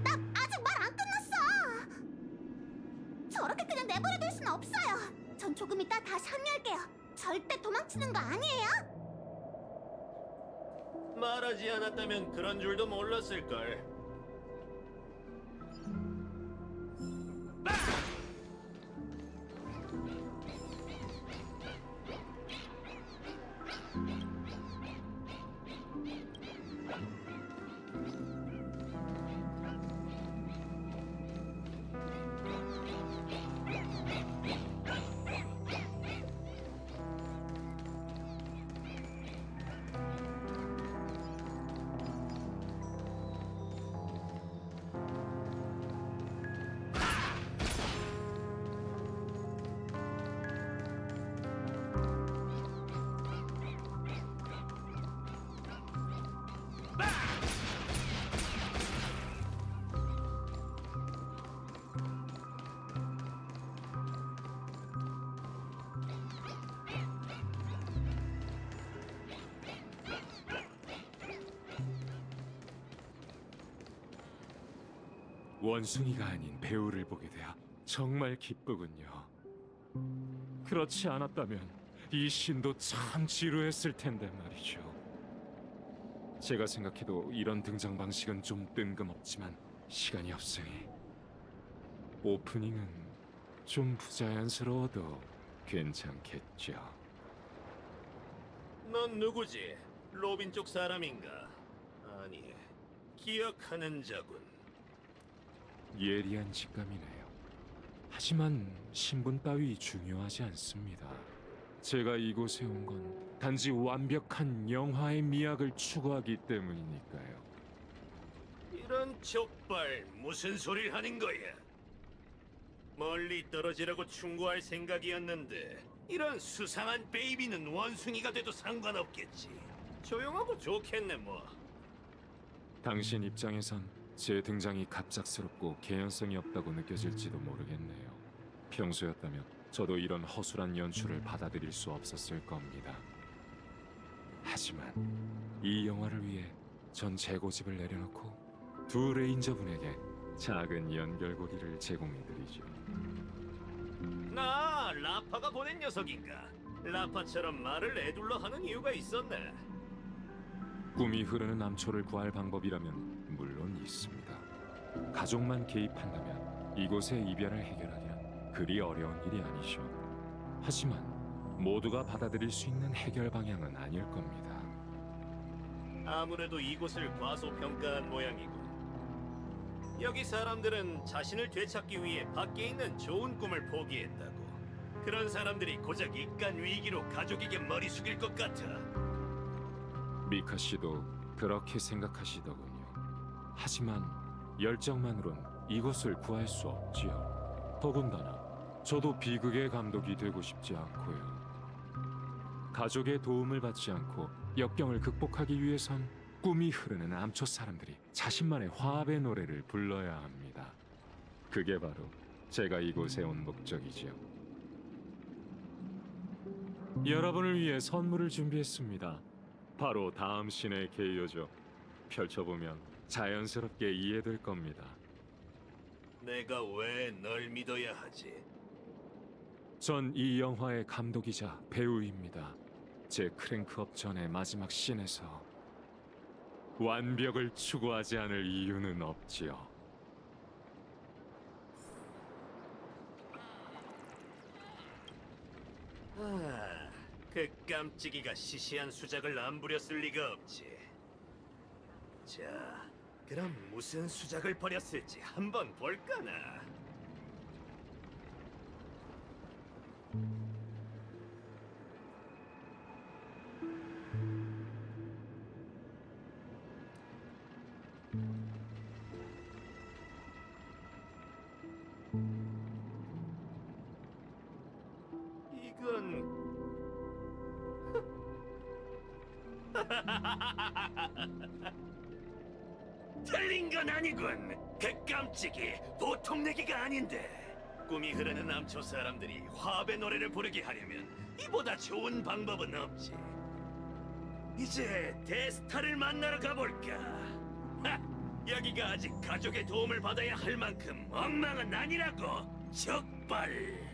나 아직 말 안 끝났어. 저렇게 그냥 내버려둘 순 없어요. 전 조금 이따 다시 합류할게요. 절대 도망치는 거 아니에요? 말하지 않았다면 그런 줄도 몰랐을걸. 원숭이가 아닌 배우를 보게 되어 정말 기쁘군요. 그렇지 않았다면 이 신도 참 지루했을 텐데 말이죠. 제가 생각해도 이런 등장 방식은 좀 뜬금없지만 시간이 없으니 오프닝은 좀 부자연스러워도 괜찮겠죠. 넌 누구지? 로빈 쪽 사람인가? 아니, 기억하는 자군. 예리한 직감이네요. 하지만 신분 따위 중요하지 않습니다. 제가 이곳에 온 건 단지 완벽한 영화의 미학을 추구하기 때문이니까요. 이런 족발 무슨 소리를 하는 거야? 멀리 떨어지라고 충고할 생각이었는데 이런 수상한 베이비는 원숭이가 돼도 상관없겠지. 조용하고 좋겠네 뭐. 당신 입장에선 제 등장이 갑작스럽고 개연성이 없다고 느껴질지도 모르겠네요. 평소였다면 저도 이런 허술한 연출을 받아들일 수 없었을 겁니다. 하지만 이 영화를 위해 전 제 고집을 내려놓고 두 레인저분에게 작은 연결고리를 제공해드리죠. 나 라파가 보낸 녀석인가? 라파처럼 말을 애둘러 하는 이유가 있었네. 꿈이 흐르는 암초를 구할 방법이라면 물론 있습니다. 가족만 개입한다면 이곳의 이별을 해결하기란 그리 어려운 일이 아니죠. 하지만 모두가 받아들일 수 있는 해결 방향은 아닐 겁니다. 아무래도 이곳을 과소평가한 모양이고. 여기 사람들은 자신을 되찾기 위해 밖에 있는 좋은 꿈을 포기했다고. 그런 사람들이 고작 입간 위기로 가족에게 머리 숙일 것 같아. 미카 씨도 그렇게 생각하시더군요. 하지만 열정만으론 이곳을 구할 수 없지요. 더군다나 저도 비극의 감독이 되고 싶지 않고요. 가족의 도움을 받지 않고 역경을 극복하기 위해선 꿈이 흐르는 암초 사람들이 자신만의 화합의 노래를 불러야 합니다. 그게 바로 제가 이곳에 온 목적이지요. 여러분을 위해 선물을 준비했습니다. 바로 다음 신의 개요죠. 펼쳐보면 자연스럽게 이해될 겁니다. 내가 왜 널 믿어야 하지? 전 이 영화의 감독이자 배우입니다. 제 크랭크업 전의 마지막 씬에서 완벽을 추구하지 않을 이유는 없지요. 그 깜찍이가 시시한 수작을 안 부렸을 리가 없지. 자, 그럼 무슨 수작을 벌였을지 한번 볼까나. 이건 틀린 건 아니군. 그 깜찍이 보통 내기가 아닌데. 꿈이 흐르는 암초 사람들이 화합의 노래를 부르게 하려면 이보다 좋은 방법은 없지. 이제 데스타를 만나러 가볼까? 여기가 아직 가족의 도움을 받아야 할 만큼 엉망은 아니라고. 적발.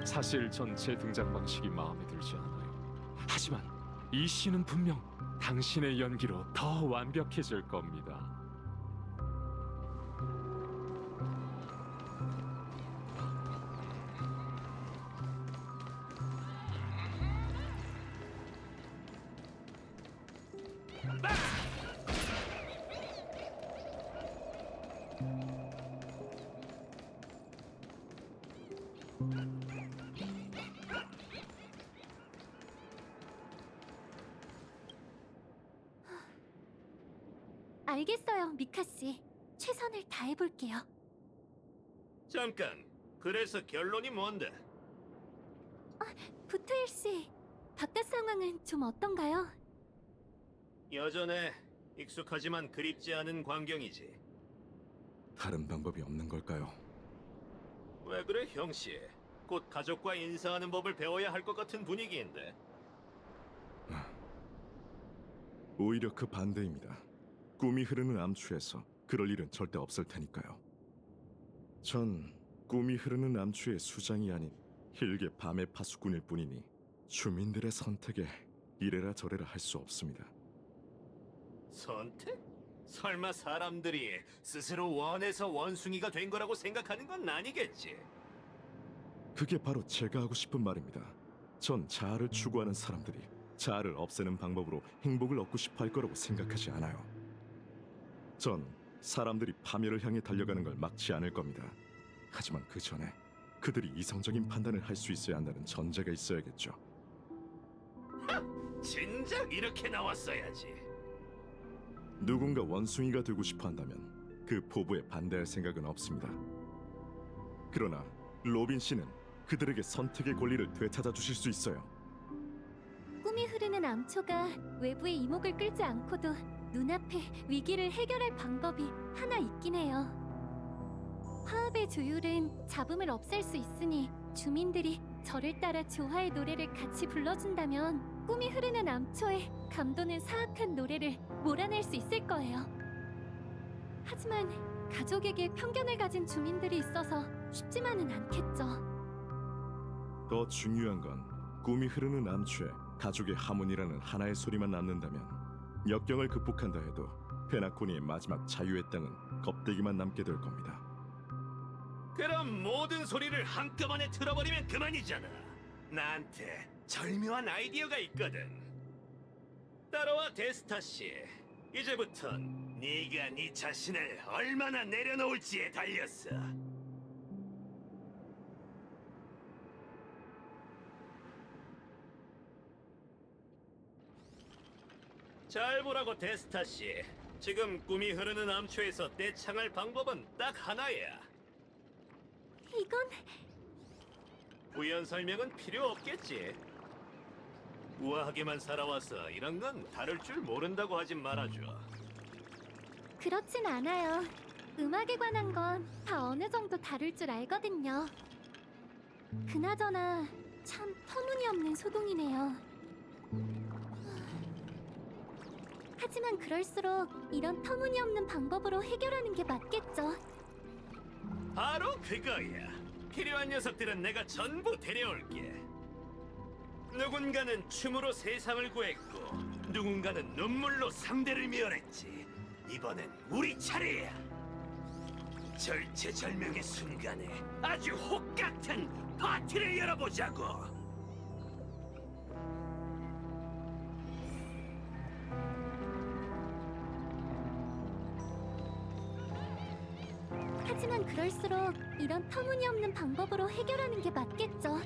사실 전 제 등장 방식이 마음에 들지 않아요. 하지만 이 씬은 분명 당신의 연기로 더 완벽해질 겁니다. 알겠어요, 미카 씨. 최선을 다해볼게요. 잠깐. 그래서 결론이 뭔데? 부트일 씨, 바깥 상황은 좀 어떤가요? 여전해. 익숙하지만 그립지 않은 광경이지. 다른 방법이 없는 걸까요? 왜 그래, 형씨? 곧 가족과 인사하는 법을 배워야 할 것 같은 분위기인데. 오히려 그 반대입니다. 꿈이 흐르는 암초에서 그럴 일은 절대 없을 테니까요. 전 꿈이 흐르는 암초의 수장이 아닌 힐게 밤의 파수꾼일 뿐이니 주민들의 선택에 이래라 저래라 할 수 없습니다. 선택? 설마 사람들이 스스로 원해서 원숭이가 된 거라고 생각하는 건 아니겠지? 그게 바로 제가 하고 싶은 말입니다. 전 자아를 추구하는 사람들이 자아를 없애는 방법으로 행복을 얻고 싶어 할 거라고 생각하지 않아요. 전 사람들이 파멸을 향해 달려가는 걸 막지 않을 겁니다. 하지만 그 전에 그들이 이성적인 판단을 할 수 있어야 한다는 전제가 있어야겠죠. 진작 이렇게 나왔어야지. 누군가 원숭이가 되고 싶어 한다면 그 포부에 반대할 생각은 없습니다. 그러나 로빈 씨는 그들에게 선택의 권리를 되찾아 주실 수 있어요. 꿈이 흐르는 암초가 외부의 이목을 끌지 않고도 눈앞에 위기를 해결할 방법이 하나 있긴 해요. 화합의 조율은 잡음을 없앨 수 있으니 주민들이 저를 따라 조화의 노래를 같이 불러준다면 꿈이 흐르는 암초에 감도는 사악한 노래를 몰아낼 수 있을 거예요. 하지만 가족에게 편견을 가진 주민들이 있어서 쉽지만은 않겠죠. 더 중요한 건 꿈이 흐르는 암초에 가족의 하모니라는 하나의 소리만 남는다면 역경을 극복한다 해도 페나코니의 마지막 자유의 땅은 겁대기만 남게 될 겁니다. 그럼 모든 소리를 한꺼번에 틀어버리면 그만이잖아. 나한테 절묘한 아이디어가 있거든. 따라와 데스타 씨. 이제부턴 네가 네 자신을 얼마나 내려놓을지에 달렸어. 잘 보라고 데스타 씨. 지금 꿈이 흐르는 암초에서 떼창할 방법은 딱 하나야. 이건 부연 설명은 필요 없겠지. 우아하게만 살아와서 이런 건 다룰 줄 모른다고 하진 말아줘. 그렇진 않아요. 음악에 관한 건 다 어느 정도 다룰 줄 알거든요. 그나저나 참 터무니없는 소동이네요. 하지만 그럴수록 이런 터무니없는 방법으로 해결하는 게 맞겠죠. 바로 그거야. 필요한 녀석들은 내가 전부 데려올게. 누군가는 춤으로 세상을 구했고 누군가는 눈물로 상대를 멸했지. 이번엔 우리 차례야. 절체절명의 순간에 아주 혹같은 파티를 열어보자고. 하지만 그럴수록 이런 터무니없는 방법으로 해결하는 게 맞겠죠.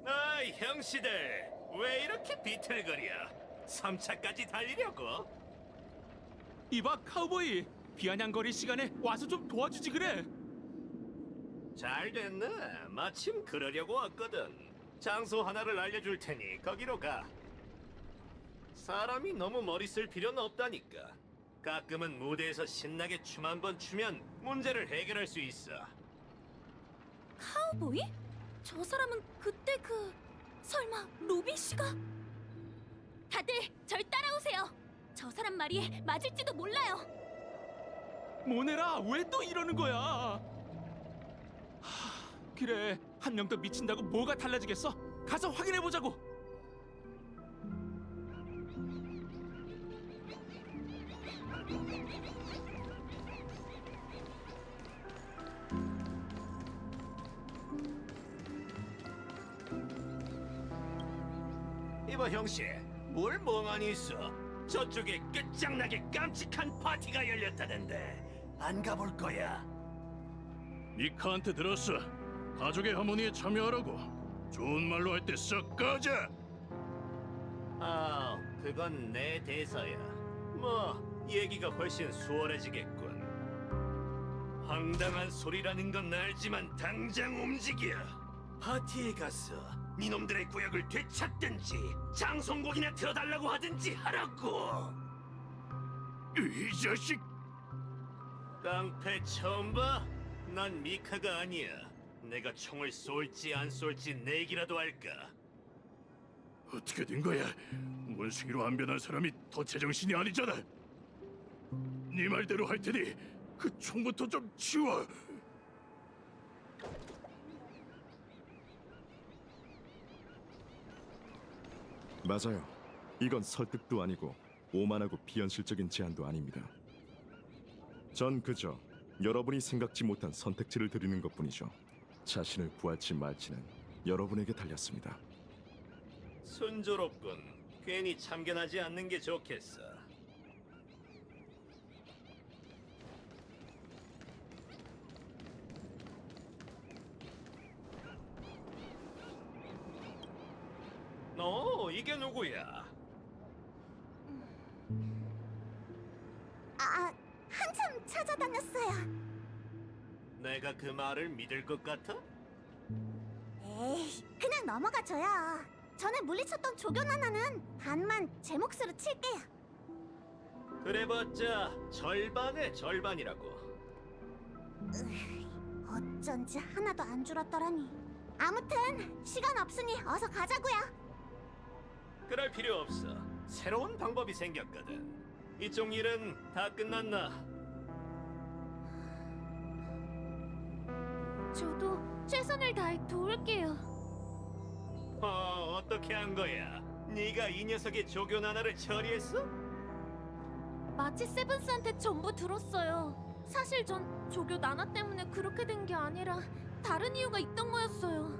아이 형씨들 왜 이렇게 비틀거려? 3차까지 달리려고? 이봐 카우보이, 비아냥거릴 시간에 와서 좀 도와주지 그래. 잘 됐네. 마침 그러려고 왔거든. 장소 하나를 알려줄 테니 거기로 가. 사람이 너무 머리 쓸 필요는 없다니까. 가끔은 무대에서 신나게 춤 한 번 추면 문제를 해결할 수 있어. 카우보이? 저 사람은 그때 설마 로빈 씨가? 다들 절 따라오세요. 저 사람 말이 맞을지도 몰라요. 모네라, 왜 또 이러는 거야? 그래, 한 명 더 미친다고 뭐가 달라지겠어? 가서 확인해 보자고. 이봐 형씨, 뭘 멍하니 있어? 저쪽에 끝장나게 깜찍한 파티가 열렸다는데 안 가볼 거야? 미카한테 들었어. 가족의 하모니에 참여하라고. 좋은 말로 할 때 썩 꺼져. 아, 그건 내 대사야. 뭐 얘기가 훨씬 수월해지겠군. 황당한 소리라는 건 알지만 당장 움직여. 파티에 가서 니놈들의 구역을 되찾든지 장송곡이나 틀어달라고 하든지 하라고. 이 자식. 깡패 처음 봐? 난 미카가 아니야. 내가 총을 쏠지 안 쏠지 내기라도 할까? 어떻게 된 거야? 원숭이로 안 변한 사람이 더 제정신이 아니잖아. 네 말대로 할 테니 그 총부터 좀 치워. 맞아요. 이건 설득도 아니고 오만하고 비현실적인 제안도 아닙니다. 전 그저 여러분이 생각지 못한 선택지를 드리는 것뿐이죠. 자신을 구할지 말지는 여러분에게 달렸습니다. 순조롭군. 괜히 참견하지 않는 게 좋겠어. 너 이게 누구야? 한참 찾아다녔어요. 내가 그 말을 믿을 것 같아? 에이, 그냥 넘어가줘요. 전에 물리쳤던 조교 나나는 반만 제 몫으로 칠게요. 그래봤자 절반의 절반이라고. 어쩐지 하나도 안 줄었더라니. 아무튼 시간 없으니 어서 가자고요. 그럴 필요 없어. 새로운 방법이 생겼거든. 이쪽 일은 다 끝났나? 저도 최선을 다해 도울게요. 어떻게 한 거야? 네가 이 녀석의 조교 나나를 처리했어? 마치 세븐스한테 전부 들었어요. 사실 전 조교 나나 때문에 그렇게 된 게 아니라 다른 이유가 있던 거였어요.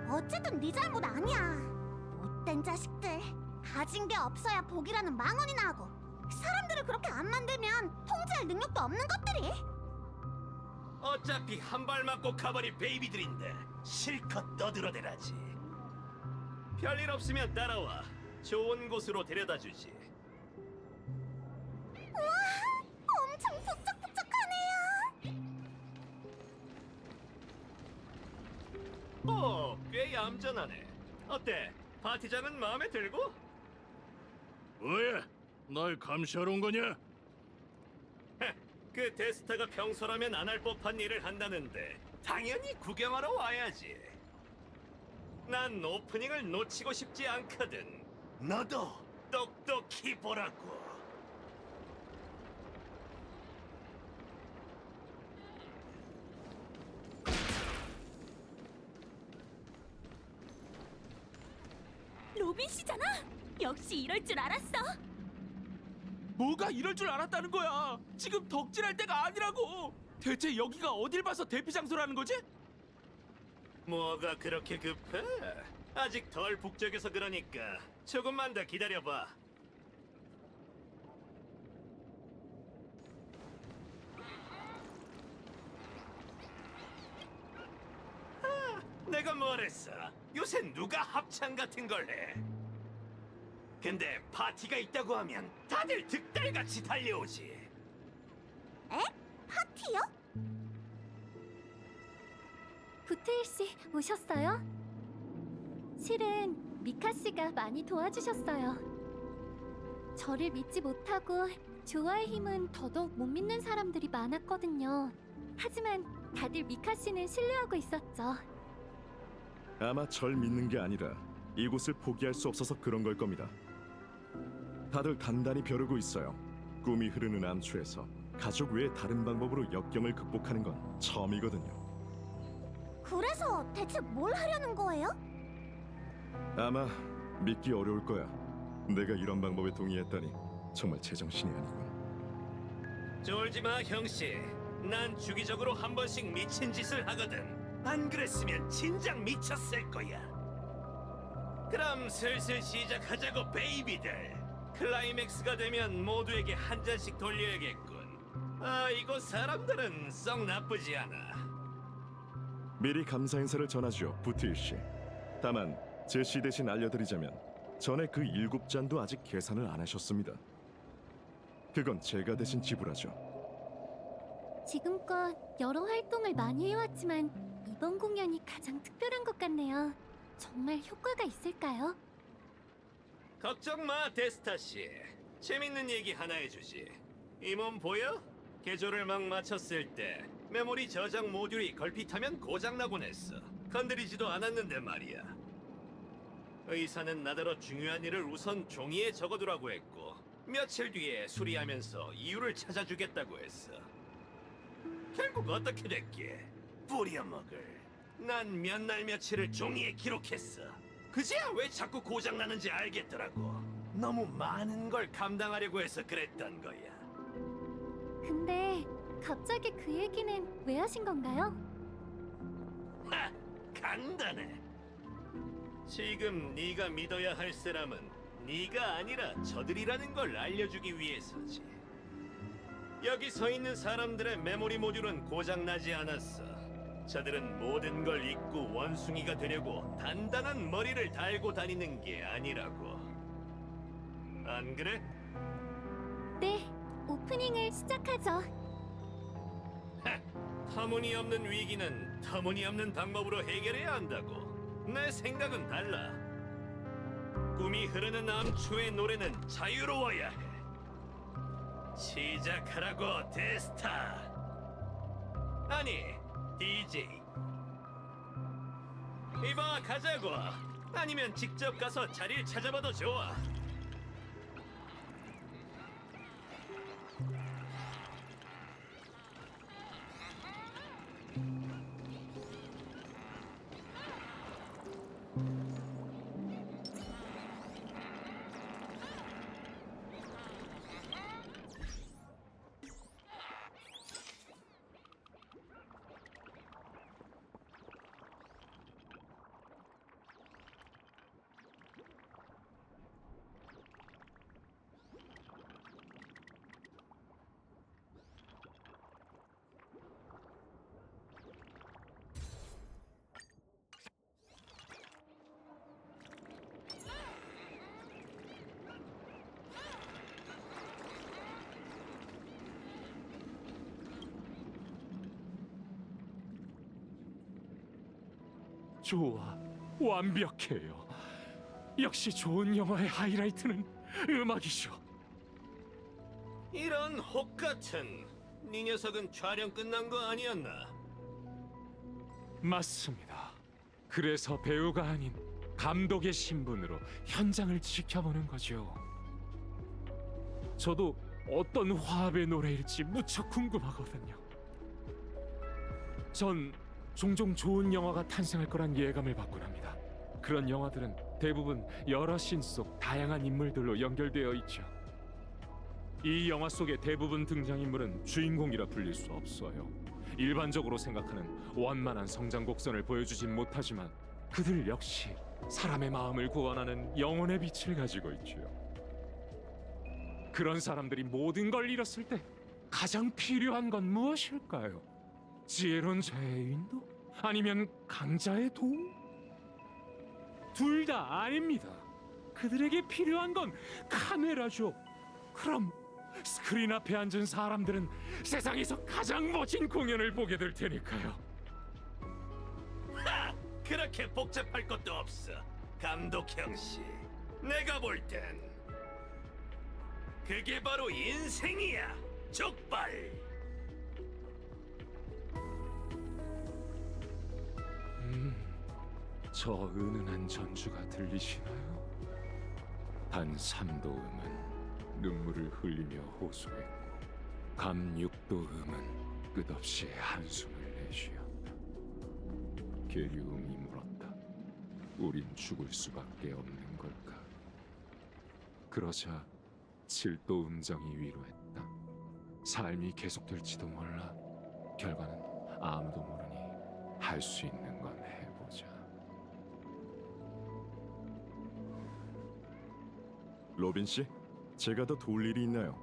어쨌든 네 잘못 아니야. 못된 자식들. 가진 게 없어야 복이라는 망언이나 하고 사람들을 그렇게 안 만들면 통제할 능력도 없는 것들이. 어차피 한 발 맞고 가버릴 베이비들인데 실컷 떠들어대라지. 별일 없으면 따라와. 좋은 곳으로 데려다 주지. 우와, 엄청 북적북적하네요. 꽤 얌전하네. 어때? 파티장은 마음에 들고? 뭐야? 날 감시하러 온 거냐? 그 데스타가 평소라면 안 할 법한 일을 한다는데 당연히 구경하러 와야지. 난 오프닝을 놓치고 싶지 않거든. 너도 똑똑히 보라고. 로빈 씨잖아. 역시 이럴 줄 알았어. 뭐가 이럴 줄 알았다는 거야. 지금 덕질할 때가 아니라고. 대체 여기가 어딜 봐서 대피 장소라는 거지? 뭐가 그렇게 급해? 아직 덜 북적여서 그러니까 조금만 더 기다려봐. 내가 뭐랬어? 요새 누가 합창 같은 걸 해? 근데 파티가 있다고 하면 다들 득달같이 달려오지. 에? 파티요? 부트일 씨 오셨어요? 실은 미카 씨가 많이 도와주셨어요. 저를 믿지 못하고 조화의 힘은 더더욱 못 믿는 사람들이 많았거든요. 하지만 다들 미카 씨는 신뢰하고 있었죠. 아마 절 믿는 게 아니라 이곳을 포기할 수 없어서 그런 걸 겁니다. 다들 단단히 벼르고 있어요. 꿈이 흐르는 암초에서 가족 외에 다른 방법으로 역경을 극복하는 건 처음이거든요. 그래서 대체 뭘 하려는 거예요? 아마 믿기 어려울 거야. 내가 이런 방법에 동의했다니 정말 제정신이 아니군. 쫄지 마, 형씨. 난 주기적으로 한 번씩 미친 짓을 하거든. 안 그랬으면 진작 미쳤을 거야. 그럼 슬슬 시작하자고 베이비들. 클라이맥스가 되면 모두에게 한 잔씩 돌려야겠군. 아, 이곳 사람들은 썩 나쁘지 않아. 미리 감사 인사를 전하죠, 부틸 씨. 다만 제시 대신 알려드리자면 전에 그 7잔도 아직 계산을 안 하셨습니다. 그건 제가 대신 지불하죠. 지금껏 여러 활동을 많이 해왔지만 이번 공연이 가장 특별한 것 같네요. 정말 효과가 있을까요? 걱정 마, 데스타 씨. 재밌는 얘기 하나 해주지. 이 몸 보여? 개조를 막 마쳤을 때 메모리 저장 모듈이 걸핏하면 고장나곤 했어. 건드리지도 않았는데 말이야. 의사는 나더러 중요한 일을 우선 종이에 적어두라고 했고 며칠 뒤에 수리하면서 이유를 찾아주겠다고 했어. 결국 어떻게 됐게? 뿌려먹을. 난 몇 날 며칠을 종이에 기록했어. 그제야 왜 자꾸 고장나는지 알겠더라고. 너무 많은 걸 감당하려고 해서 그랬던 거야. 근데 갑자기 그 얘기는 왜 하신 건가요? 하! 간단해. 지금 네가 믿어야 할 사람은 네가 아니라 저들이라는 걸 알려주기 위해서지. 여기 서 있는 사람들의 메모리 모듈은 고장나지 않았어. 저들은 모든 걸 잊고 원숭이가 되려고 단단한 머리를 달고 다니는 게 아니라고. 안 그래? 네, 오프닝을 시작하죠. 하! 터무니없는 위기는 터무니없는 방법으로 해결해야 한다고. 내 생각은 달라. 꿈이 흐르는 암초의 노래는 자유로워야 해. 시작하라고, 데스타. 아니, DJ. 이봐, 가자고. 아니면 직접 가서 자리를 찾아봐도 좋아. 좋아, 완벽해요. 역시 좋은 영화의 하이라이트는 음악이죠. 이런 혹 같은. 네 녀석은 촬영 끝난 거 아니었나? 맞습니다. 그래서 배우가 아닌 감독의 신분으로 현장을 지켜보는 거죠. 저도 어떤 화합의 노래일지 무척 궁금하거든요. 전 종종 좋은 영화가 탄생할 거란 예감을 받곤 합니다. 그런 영화들은 대부분 여러 씬 속 다양한 인물들로 연결되어 있죠. 이 영화 속의 대부분 등장인물은 주인공이라 불릴 수 없어요. 일반적으로 생각하는 원만한 성장 곡선을 보여주진 못하지만 그들 역시 사람의 마음을 구원하는 영혼의 빛을 가지고 있죠. 그런 사람들이 모든 걸 잃었을 때 가장 필요한 건 무엇일까요? 지혜로운 자의 인도? 아니면 강자의 도움? 둘 다 아닙니다. 그들에게 필요한 건 카메라죠. 그럼 스크린 앞에 앉은 사람들은 세상에서 가장 멋진 공연을 보게 될 테니까요. 하! 그렇게 복잡할 것도 없어, 감독 형씨. 내가 볼 땐 그게 바로 인생이야, 족발. 저 은은한 전주가 들리시나요? 단 3도음은 눈물을 흘리며 호소했고 감 6도음은 끝없이 한숨을 내쉬었다. 계류음이 물었다. 우린 죽을 수밖에 없는 걸까? 그러자 7도 음정이 위로했다. 삶이 계속될지도 몰라. 결과는 아무도 모르니 할 수 있는 건 해보자. 로빈 씨, 제가 더 도울 일이 있나요?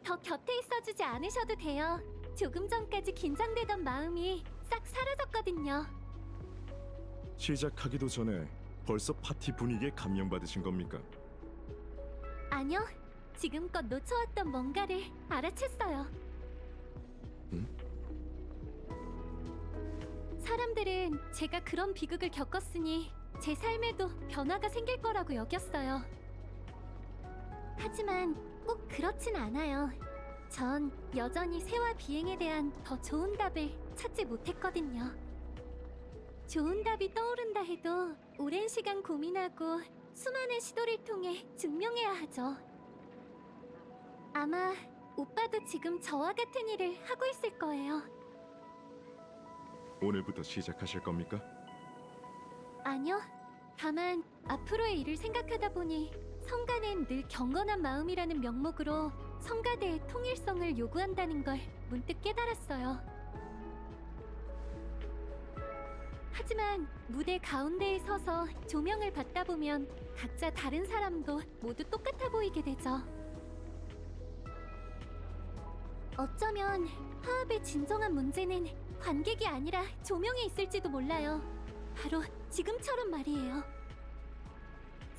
더 곁에 있어주지 않으셔도 돼요. 조금 전까지 긴장되던 마음이 싹 사라졌거든요. 시작하기도 전에 벌써 파티 분위기에 감명받으신 겁니까? 아니요. 지금껏 놓쳐왔던 뭔가를 알아챘어요. 사람들은 제가 그런 비극을 겪었으니 제 삶에도 변화가 생길 거라고 여겼어요. 하지만 꼭 그렇진 않아요. 전 여전히 새와 비행에 대한 더 좋은 답을 찾지 못했거든요. 좋은 답이 떠오른다 해도 오랜 시간 고민하고 수많은 시도를 통해 증명해야 하죠. 아마 오빠도 지금 저와 같은 일을 하고 있을 거예요. 오늘부터 시작하실 겁니까? 아니요. 다만 앞으로의 일을 생각하다 보니 성가는 늘 경건한 마음이라는 명목으로 성가대의 통일성을 요구한다는 걸 문득 깨달았어요. 하지만 무대 가운데에 서서 조명을 받다 보면 각자 다른 사람도 모두 똑같아 보이게 되죠. 어쩌면 화합의 진정한 문제는 관객이 아니라 조명에 있을지도 몰라요. 바로 지금처럼 말이에요.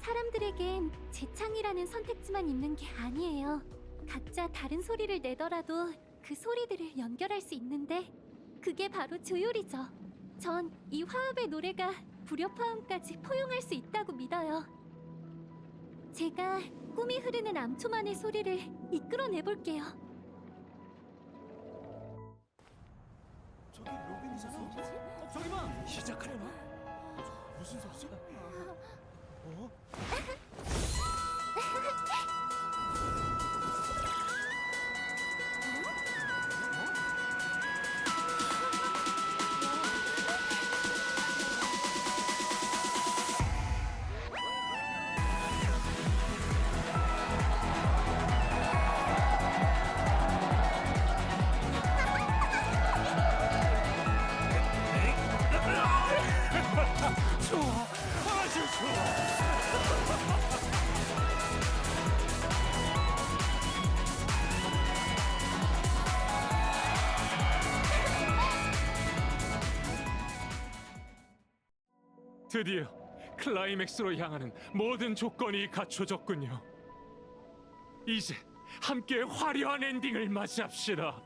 사람들에겐 재창이라는 선택지만 있는 게 아니에요. 각자 다른 소리를 내더라도 그 소리들을 연결할 수 있는데 그게 바로 조율이죠. 전 이 화합의 노래가 불협화음까지 포용할 수 있다고 믿어요. 제가 꿈이 흐르는 암초만의 소리를 이끌어내볼게요. 저기 로빈이잖아. 저기 봐. 시작하려나? 무슨 소리지? 어? 드디어 클라이맥스로 향하는 모든 조건이 갖춰졌군요. 이제 함께 화려한 엔딩을 맞이합시다.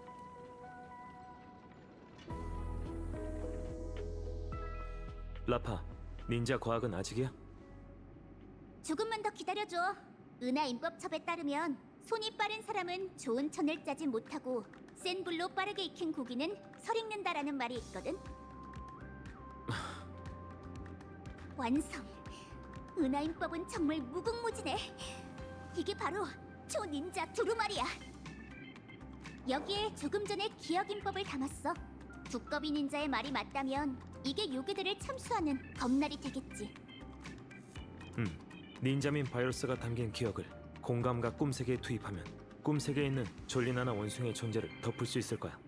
라파, 닌자 과학은 아직이야? 조금만 더 기다려줘. 은하 임법첩에 따르면 손이 빠른 사람은 좋은 천을 짜지 못하고 센 불로 빠르게 익힌 고기는 설익는다라는 말이 있거든. 완성. 은하 임법은 정말 무궁무진해. 이게 바로 초닌자 두루마리야. 여기에 조금 전에 기억 임법을 담았어. 두꺼비 닌자의 말이 맞다면 이게 요괴들을 참수하는 검날이 되겠지. 닌자민 바이러스가 담긴 기억을 공감과 꿈세계에 투입하면 꿈세계에 있는 졸리나나 원숭이의 존재를 덮을 수 있을 거야.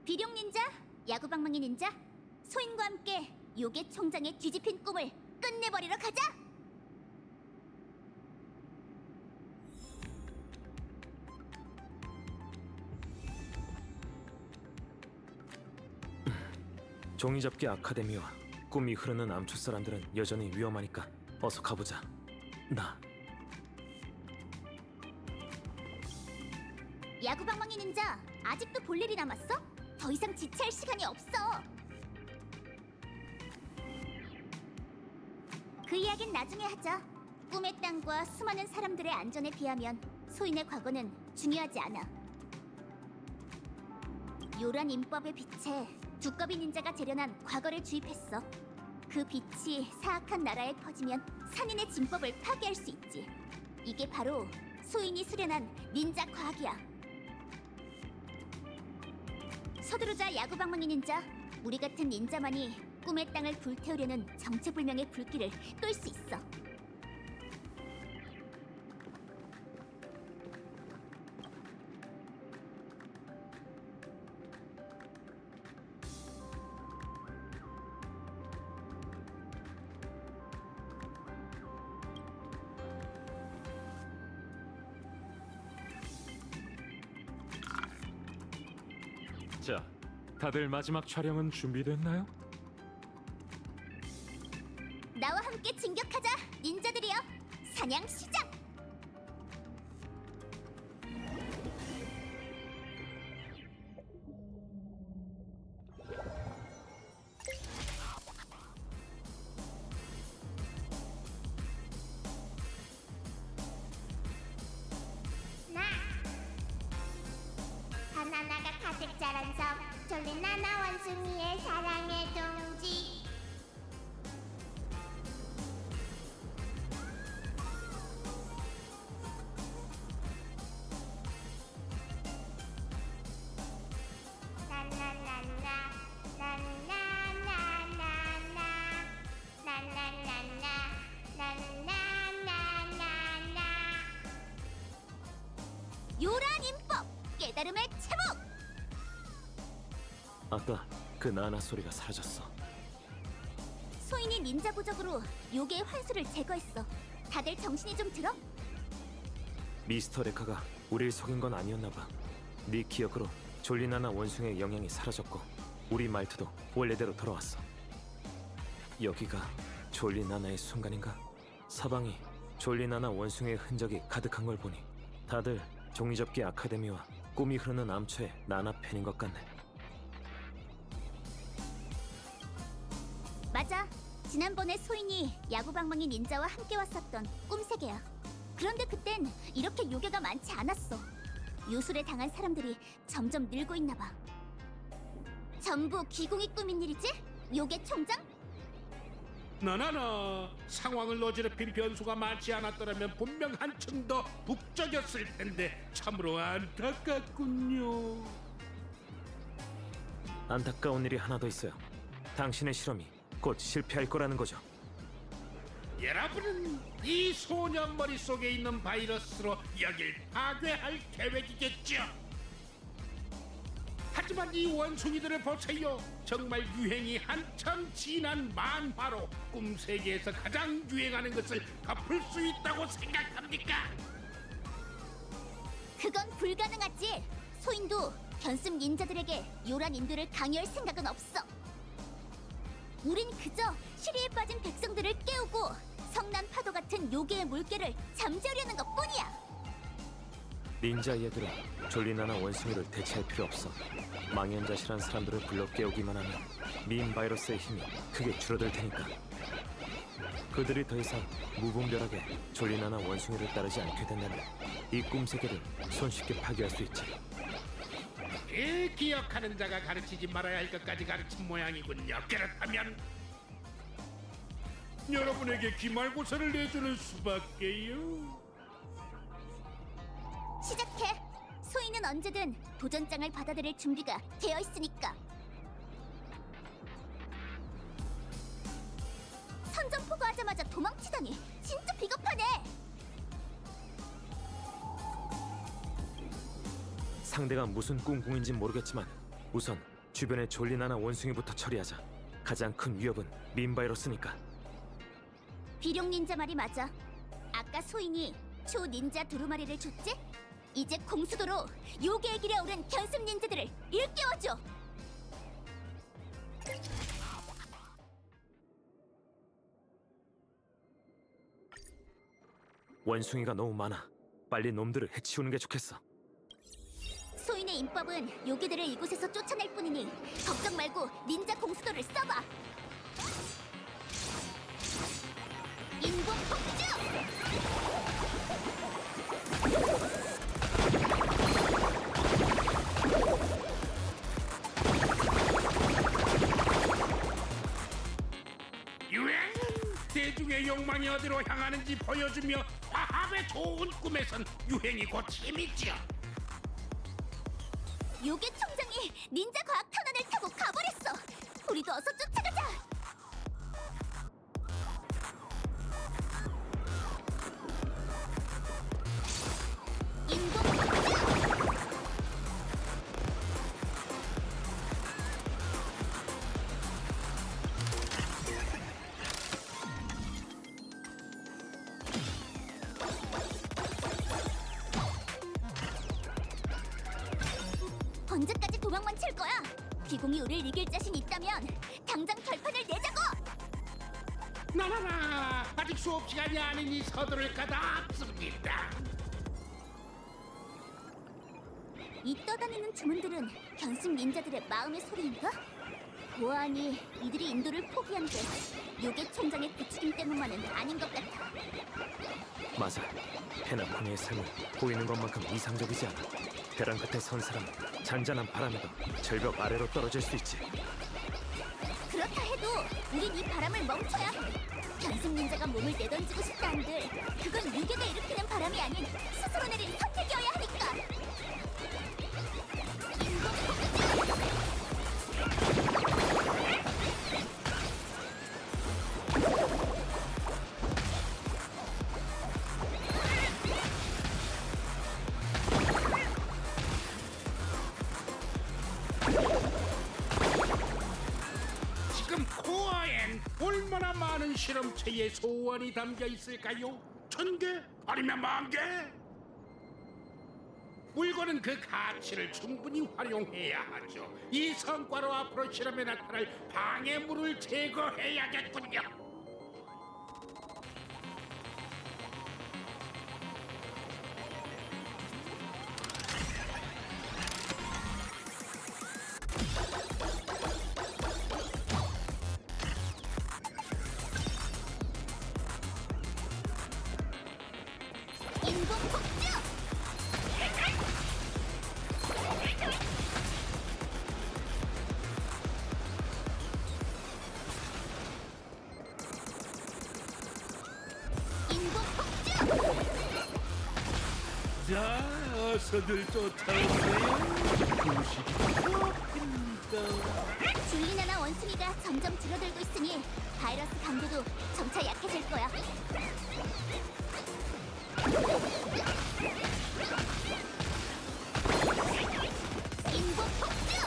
비룡 닌자, 야구방망이 닌자, 소인과 함께 요괴 총장의 뒤집힌 꿈을 끝내버리러 가자! 종이접기 아카데미와 꿈이 흐르는 암초 사람들은 여전히 위험하니까 어서 가보자. 야구방망이 닌자, 아직도 볼 일이 남았어? 더 이상 지체할 시간이 없어! 그 이야기는 나중에 하자. 꿈의 땅과 수많은 사람들의 안전에 비하면 소인의 과거는 중요하지 않아. 요란 임법의 빛에 두꺼비 닌자가 재련한 과거를 주입했어. 그 빛이 사악한 나라에 퍼지면 산인의 진법을 파괴할 수 있지. 이게 바로 소인이 수련한 닌자 과학이야. 서두르자, 야구방망이 닌자. 우리 같은 닌자만이 꿈의 땅을 불태우려는 정체불명의 불길을 끌 수 있어. 자, 다들 마지막 촬영은 준비됐나요? 나와 함께 진격하자, 닌자들이여! 사냥 시작! 나 바나나가 가득 자란 섬 졸린 나나 원숭이의 사랑의 동지 나나나나 나나나나나 나나나나 나나나나나 요란 인법! 깨달음의 제목! 아까 그 나나 소리가 사라졌어. 소인이 닌자 부적으로 요괴의 환수를 제거했어. 다들 정신이 좀 들어? 미스터 레카가 우릴 속인 건 아니었나 봐. 네 기억으로 졸리나나 원숭이의 영향이 사라졌고 우리 말투도 원래대로 돌아왔어. 여기가 졸리나나의 순간인가? 사방이 졸리나나 원숭이의 흔적이 가득한 걸 보니 다들 종이접기 아카데미와 꿈이 흐르는 암초의 나나 팬인 것 같네. 맞아. 지난번에 소인이 야구방망이 닌자와 함께 왔었던 꿈세계야. 그런데 그땐 이렇게 요괴가 많지 않았어. 요술에 당한 사람들이 점점 늘고 있나 봐. 전부 기공이 꾸민 일이지? 요괴 총장? 나나나 상황을 어지럽힌 변수가 많지 않았더라면 분명 한층 더 북적였을 텐데 참으로 안타깝군요. 안타까운 일이 하나 더 있어요. 당신의 실험이 곧 실패할 거라는 거죠. 여러분은 이 소년 머릿속에 있는 바이러스로 여길 파괴할 계획이겠죠. 하지만 이 원숭이들을 보세요. 정말 유행이 한참 지난 만화로 꿈세계에서 가장 유행하는 것을 덮을 수 있다고 생각합니까? 그건 불가능하지. 소인도 견습 닌자들에게 요란 인도를 강요할 생각은 없어. 우린 그저 시리에 빠진 백성들을 깨우고 성난 파도 같은 요괴의 물결을 잠재우려는 것뿐이야. 닌자 얘들은 졸리나나 원숭이를 대체할 필요 없어. 망연자실한 사람들을 불러 깨우기만 하면 민 바이러스의 힘이 크게 줄어들 테니까. 그들이 더 이상 무분별하게 졸리나나 원숭이를 따르지 않게 된다면 이 꿈세계를 손쉽게 파괴할 수 있지. 기억하는 자가 가르치지 말아야 할 것까지 가르친 모양이군요. 그렇다면 여러분에게 기말고사를 내주는 수밖에요. 시작해. 소인은 언제든 도전장을 받아들일 준비가 되어 있으니까. 선전포고 하자마자 도망치다니 진짜 비겁하네. 상대가 무슨 꿍꿍인진 모르겠지만 우선 주변의 졸리나나 원숭이부터 처리하자. 가장 큰 위협은 민 바이러스니까. 비룡 닌자 말이 맞아. 아까 소인이 초 닌자 두루마리를 줬지? 이제 공수도로 요괴의 길에 오른 견습 닌자들을 일깨워줘. 원숭이가 너무 많아. 빨리 놈들을 해치우는 게 좋겠어. 소인의 인법은 요괴들을 이곳에서 쫓아낼 뿐이니 걱정 말고 닌자 공수도를 써봐. 인공 폭주! 유행은 대중의 욕망이 어디로 향하는지 보여주며 화합의 좋은 꿈에선 유행이 곧 힘이죠. 요괴 총장이 닌자 과학 탄환을 타고 가버렸어. 우리도 어서 쫓아가자. 인공 폭주! 언제까지 도망만 칠 거야. 비공이 우릴 이길 자신 있다면 당장 결판을 내자고. 나나나 아직 수업 시간이 아니니 서두를 까다 없습니다. 이 떠다니는 주문들은 견습 닌자들의 마음의 소리인가? 보아하니 이들이 인도를 포기한 게 요괴 총장의 부추김 때문만은 아닌 것 같아. 맞아. 페나코니의 삶은 보이는 것만큼 이상적이지 않아. 벼랑 끝에 선 사람은 잔잔한 바람에도 절벽 아래로 떨어질 수 있지. 그렇다 해도 우린 이 바람을 멈춰야 해. 견습 닌자가 몸을 내던지고 싶다 한들 그건 요괴가 일으키는 바람이 아닌 스스로 내린 선택이어야 하니까. 지금 코어엔 얼마나 많은 실험체의 소원이 담겨 있을까요? 1000개? 아니면 10,000개? 물건은 그 가치를 충분히 활용해야 하죠. 이 성과로 앞으로 실험에 나타날 방해물을 제거해야겠군요. 인공 폭주! 인공 폭주! 자, 어서들 쫓아오세요. 줄리나나 원숭이가 점점 줄어들고 있으니 바이러스 강도도 점차 약해질 거야. 인공 폭주!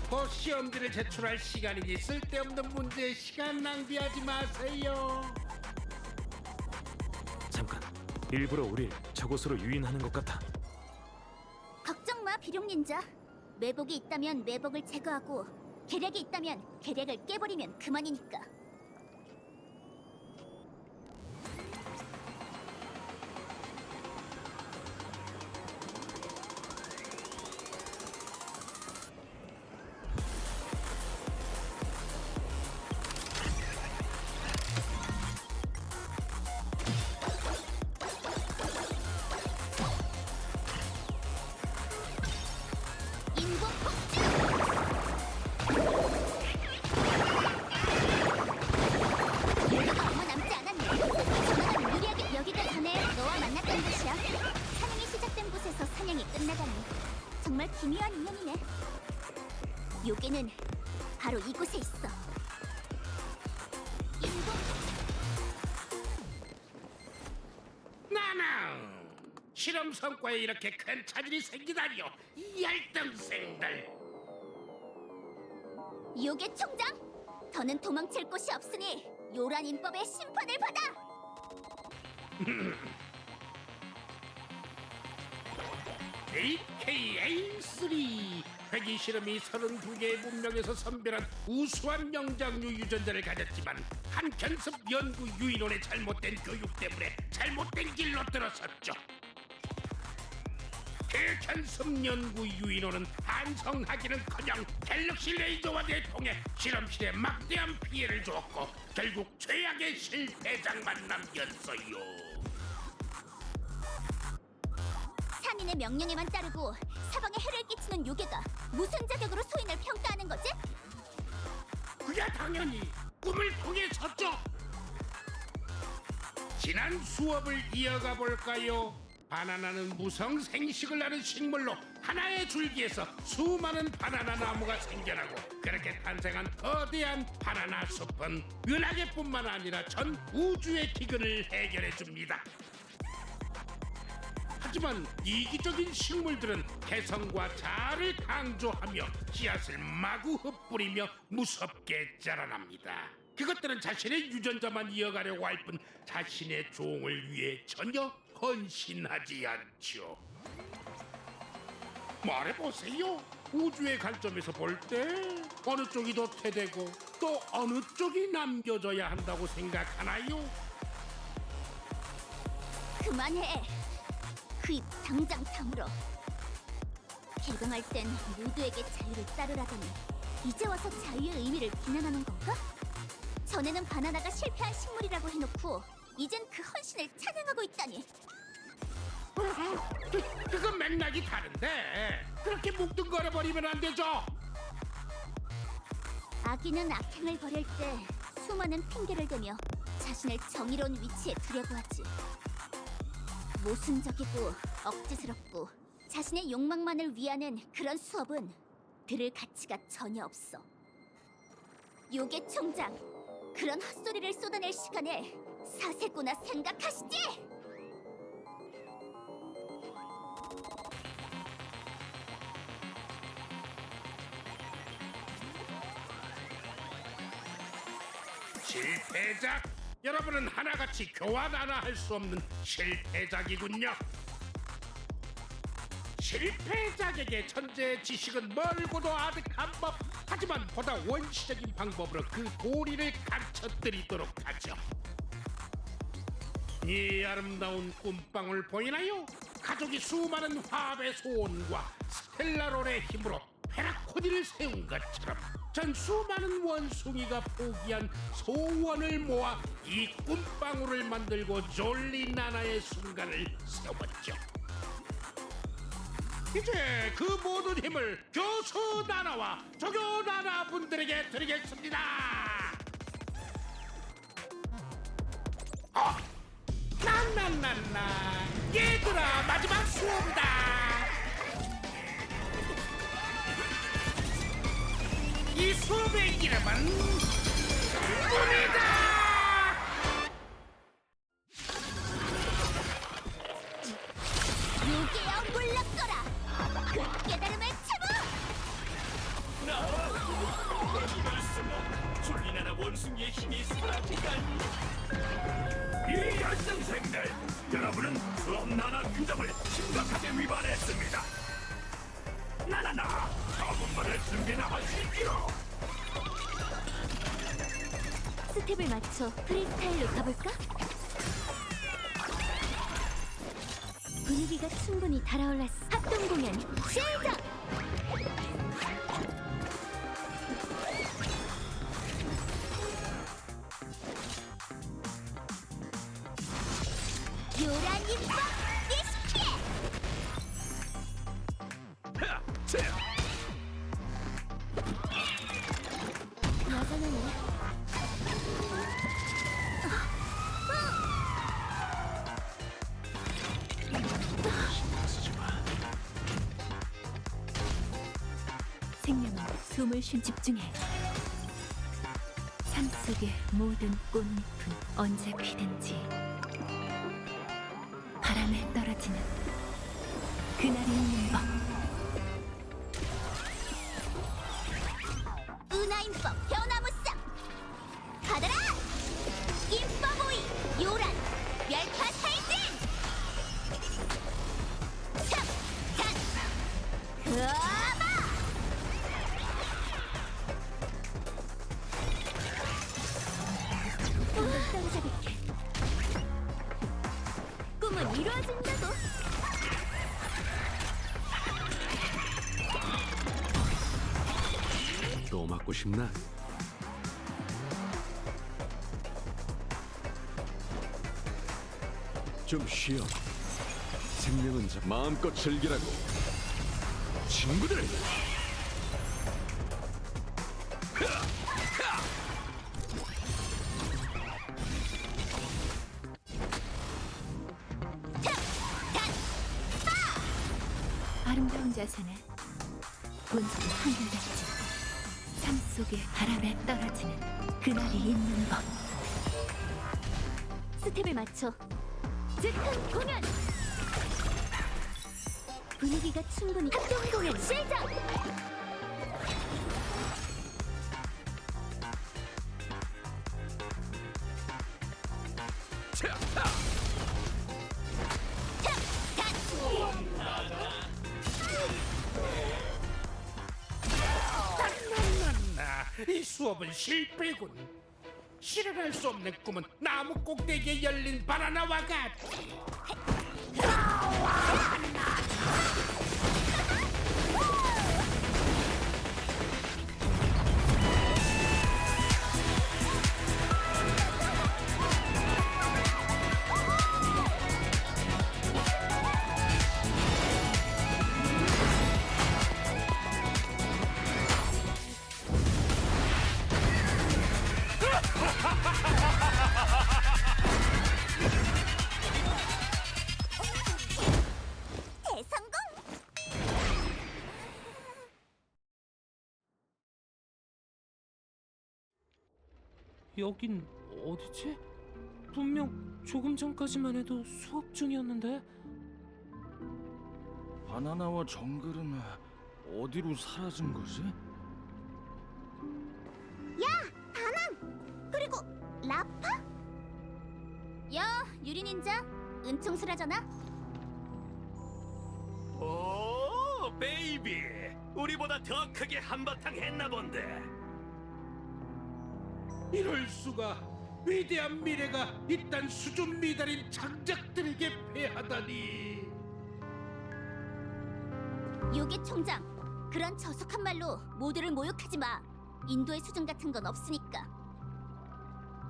곧 시험지를 제출할 시간이니 쓸데없는 문제에 시간 낭비하지 마세요. 잠깐. 일부러 우릴 저곳으로 유인하는 것 같아. 걱정 마, 비룡 닌자. 매복이 있다면 매복을 제거하고 계략이 있다면 계략을 깨버리면 그만이니까. 인공 폭주! 여기가 얼마 남지 않았네. 전화는 유리하게 여기가 전에 너와 만났던 곳이야. 사냥이 시작된 곳에서 사냥이 끝나다니. 정말 기묘한 인연이네. 요괴는 바로 이곳에 있어. 인공 나나! 실험 성과에 이렇게 큰 차질이 생기다니요. 이 얄등생들. 요괴 총장! 더는 도망칠 곳이 없으니 요란 인법의 심판을 받아! AKA3 회기 실험이 32개의 문명에서 선별한 우수한 영장류 유전자를 가졌지만 한 견습 연구 유인원의 잘못된 교육 때문에 잘못된 길로 들어섰죠. 그 견습 연구 유인원은 반성하기는커녕 갤럭시 레이저와 대통해 실험실에 막대한 피해를 주었고 결국 최악의 실패작만 남겼어요. 산인의 명령에만 따르고 사방에 해를 끼치는 요괴가 무슨 자격으로 소인을 평가하는 거지? 그야 당연히 꿈을 통해서죠. 지난 수업을 이어가 볼까요? 바나나는 무성 생식을 하는 식물로 하나의 줄기에서 수많은 바나나 나무가 생겨나고 그렇게 탄생한 거대한 바나나 숲은 은하계뿐만 아니라 전 우주의 기근을 해결해 줍니다. 하지만 이기적인 식물들은 개성과 자아를 강조하며 씨앗을 마구 흩뿌리며 무섭게 자라납니다. 그것들은 자신의 유전자만 이어가려고 할 뿐 자신의 종을 위해 전혀 헌신하지 않죠. 말해보세요. 우주의 관점에서 볼 때 어느 쪽이 더 태되고 또 어느 쪽이 남겨져야 한다고 생각하나요? 그만해. 그 입 당장 다물어. 개강할 땐 모두에게 자유를 따르라더니 이제 와서 자유의 의미를 비난하는 건가? 전에는 바나나가 실패한 식물이라고 해놓고 이젠 그 헌신을 찬양하고 있다니. 그건 맥락이 다른데 그렇게 묵뚱거려 버리면 안 되죠. 아기는 악행을 벌일 때 수많은 핑계를 대며 자신을 정의로운 위치에 두려고 하지. 모순적이고 억지스럽고 자신의 욕망만을 위하는 그런 수업은 들을 가치가 전혀 없어. 요괴 총장, 그런 헛소리를 쏟아낼 시간에 사세구나 생각하시지? 실패작! 여러분은 하나같이 교환 하나 할 수 없는 실패작이군요. 실패작에게 천재의 지식은 멀고도 아득한 법, 하지만 보다 원시적인 방법으로 그 도리를 가르쳐드리도록 하죠. 이 아름다운 꿈방울 보이나요? 가족이 수많은 화합의 소원과 스텔라롤의 힘으로 페라코디를 세운 것처럼 전 수많은 원숭이가 포기한 소원을 모아 이 꿈방울을 만들고 졸리나나의 순간을 세웠죠. 이제 그 모든 힘을 교수 나나와 조교 나나 분들에게 드리겠습니다. 나나나나 얘들아, 마지막 수업이다. 이 수업의 이름은 꿈이다. 요괴여 물러거라. 그 깨달음을 참아. 졸리나나 원숭이의 힘이 사라지다니. 이 학생들, 여러분은 수업 나나 규정을 심각하게 위반했습니다. 나나나, 저분만을 준비나 하십시오. 스텝을 맞춰 프리스타일로 가볼까? 분위기가 충분히 달아올랐어. 합동 공연 시작! 요란 임박 리스키! 여전하네. 생명은 숨을 쉰 집중해. 삶 속의 모든 꽃잎은 언제 피든지 바람에 떨어지는 그날이 있는 법. 은하인법 변화무쌍 받아라! 인법오이 요란 멸파 탈진! 참! 으아바! 떨어져볼게. 꿈은 이루어진다고. 또 맞고 싶나? 좀 쉬어. 생명은 마음껏 즐기라고. 친구들, 아름다운 자세는 본성이 한결같지. 삶 속의 바람에 떨어지는 그날이 있는 법. 스텝을 맞춰 즉흥 공연! 분위기가 충분히 합동 공연 시작! 이 수업은 실패군. 실현할 수 없는 꿈은 나무 꼭대기에 열린 바나나와 같지. 대성공! 여긴 어디지? 분명 조금 전까지만 해도 수업 중이었는데. 바나나와 정글은 어디로 사라진 거지? 야, 다낭! 그리고 라파? 야, 유리 닌자, 은총수라잖아. 오, 베이비. 우리보다 더 크게 한바탕 했나 본데. 이럴 수가. 위대한 미래가 이딴 수준 미달인 장작들에게 패하다니. 요괴 총장, 그런 저속한 말로 모두를 모욕하지 마. 인도의 수준 같은 건 없으니까.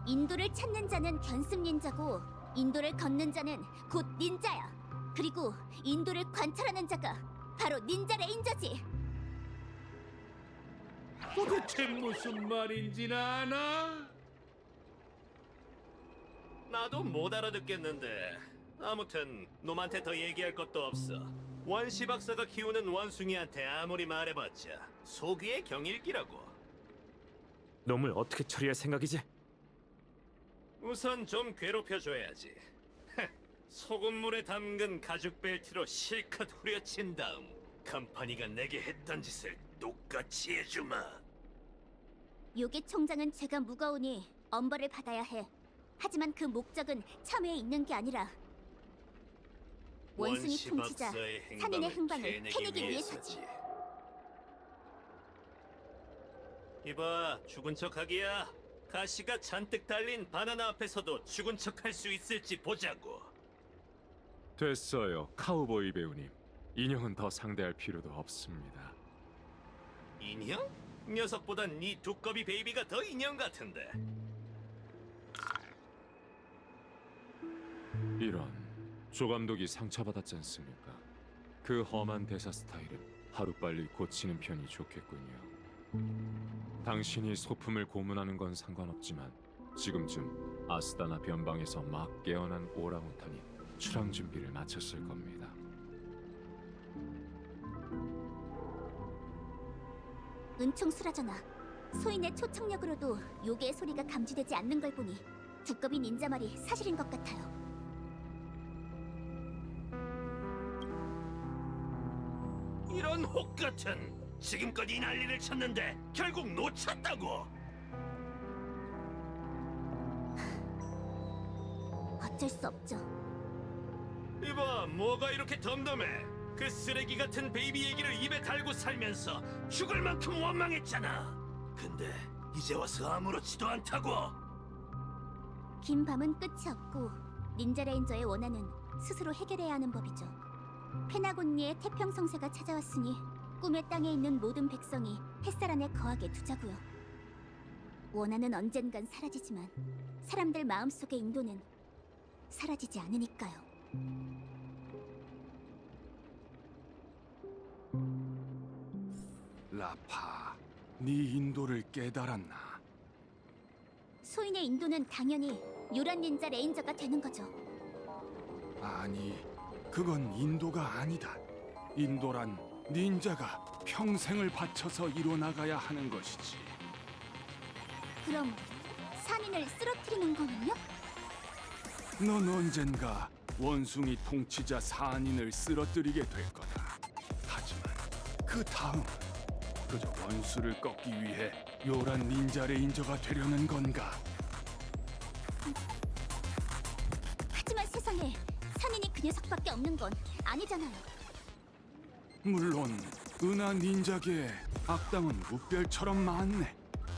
인도를 찾는 자는 견습 닌자고, 인도를 걷는 자는 곧 닌자야. 그리고 인도를 관찰하는 자가 바로 닌자 레인저지. 도대체 무슨 말인지는 아나? 나도 못 알아듣겠는데. 아무튼 놈한테 더 얘기할 것도 없어. 원시 박사가 키우는 원숭이한테 아무리 말해봤자 소귀의 경일기라고. 놈을 어떻게 처리할 생각이지? 우선 좀 괴롭혀줘야지. 소금물에 담근 가죽 벨트로 실컷 후려친 다음 컴퍼니가 내게 했던 짓을 똑같이 해주마. 요괴 총장은 죄가 무거우니 엄벌을 받아야 해. 하지만 그 목적은 참회에 있는 게 아니라 원숭이 원시 통치자 박사의 산인의 행방을 행방을 캐내기 캐내기 위해서지. 이봐, 죽은 척하기야. 가시가 잔뜩 달린 바나나 앞에서도 죽은 척할 수 있을지 보자고. 됐어요, 카우보이 배우님. 인형은 더 상대할 필요도 없습니다. 인형? 녀석보단 네 두꺼비 베이비가 더 인형 같은데. 이런, 조 감독이 상처받았지 않습니까? 그 험한 대사 스타일은 하루빨리 고치는 편이 좋겠군요. 당신이 소품을 고문하는 건 상관없지만 지금쯤 아스다나 변방에서 막 깨어난 오랑우탄이 출항 준비를 마쳤을 겁니다. 은총수라잖아. 소인의 초청력으로도 요괴의 소리가 감지되지 않는 걸 보니 두꺼비 닌자 말이 사실인 것 같아요. 이런 혹같은. 지금껏 이 난리를 쳤는데 결국 놓쳤다고. 어쩔 수 없죠. 이봐, 뭐가 이렇게 덤덤해. 그 쓰레기 같은 베이비 얘기를 입에 달고 살면서 죽을 만큼 원망했잖아. 근데 이제 와서 아무렇지도 않다고. 긴 밤은 끝이 없고 닌자 레인저의 원한은 스스로 해결해야 하는 법이죠. 페나곤니의 태평성세가 찾아왔으니 꿈의 땅에 있는 모든 백성이 햇살 안에 거하게 두자고요. 원한은 언젠간 사라지지만 사람들 마음속의 인도는 사라지지 않으니까요. 라파, 네 인도를 깨달았나? 소인의 인도는 당연히 요란 닌자 레인저가 되는 거죠. 아니, 그건 인도가 아니다. 인도란 닌자가 평생을 바쳐서 이뤄나가야 하는 것이지. 그럼 산인을 쓰러뜨리는 거는요? 넌 언젠가 원숭이 통치자 산인을 쓰러뜨리게 될 거다. 하지만 그 다음은 그저 원수를 꺾기 위해 요란 닌자 레인저가 되려는 건가? 하지만 세상에 산인이 그 녀석밖에 없는 건 아니잖아요. 물론 은하 닌자계에 악당은 무별처럼 많네.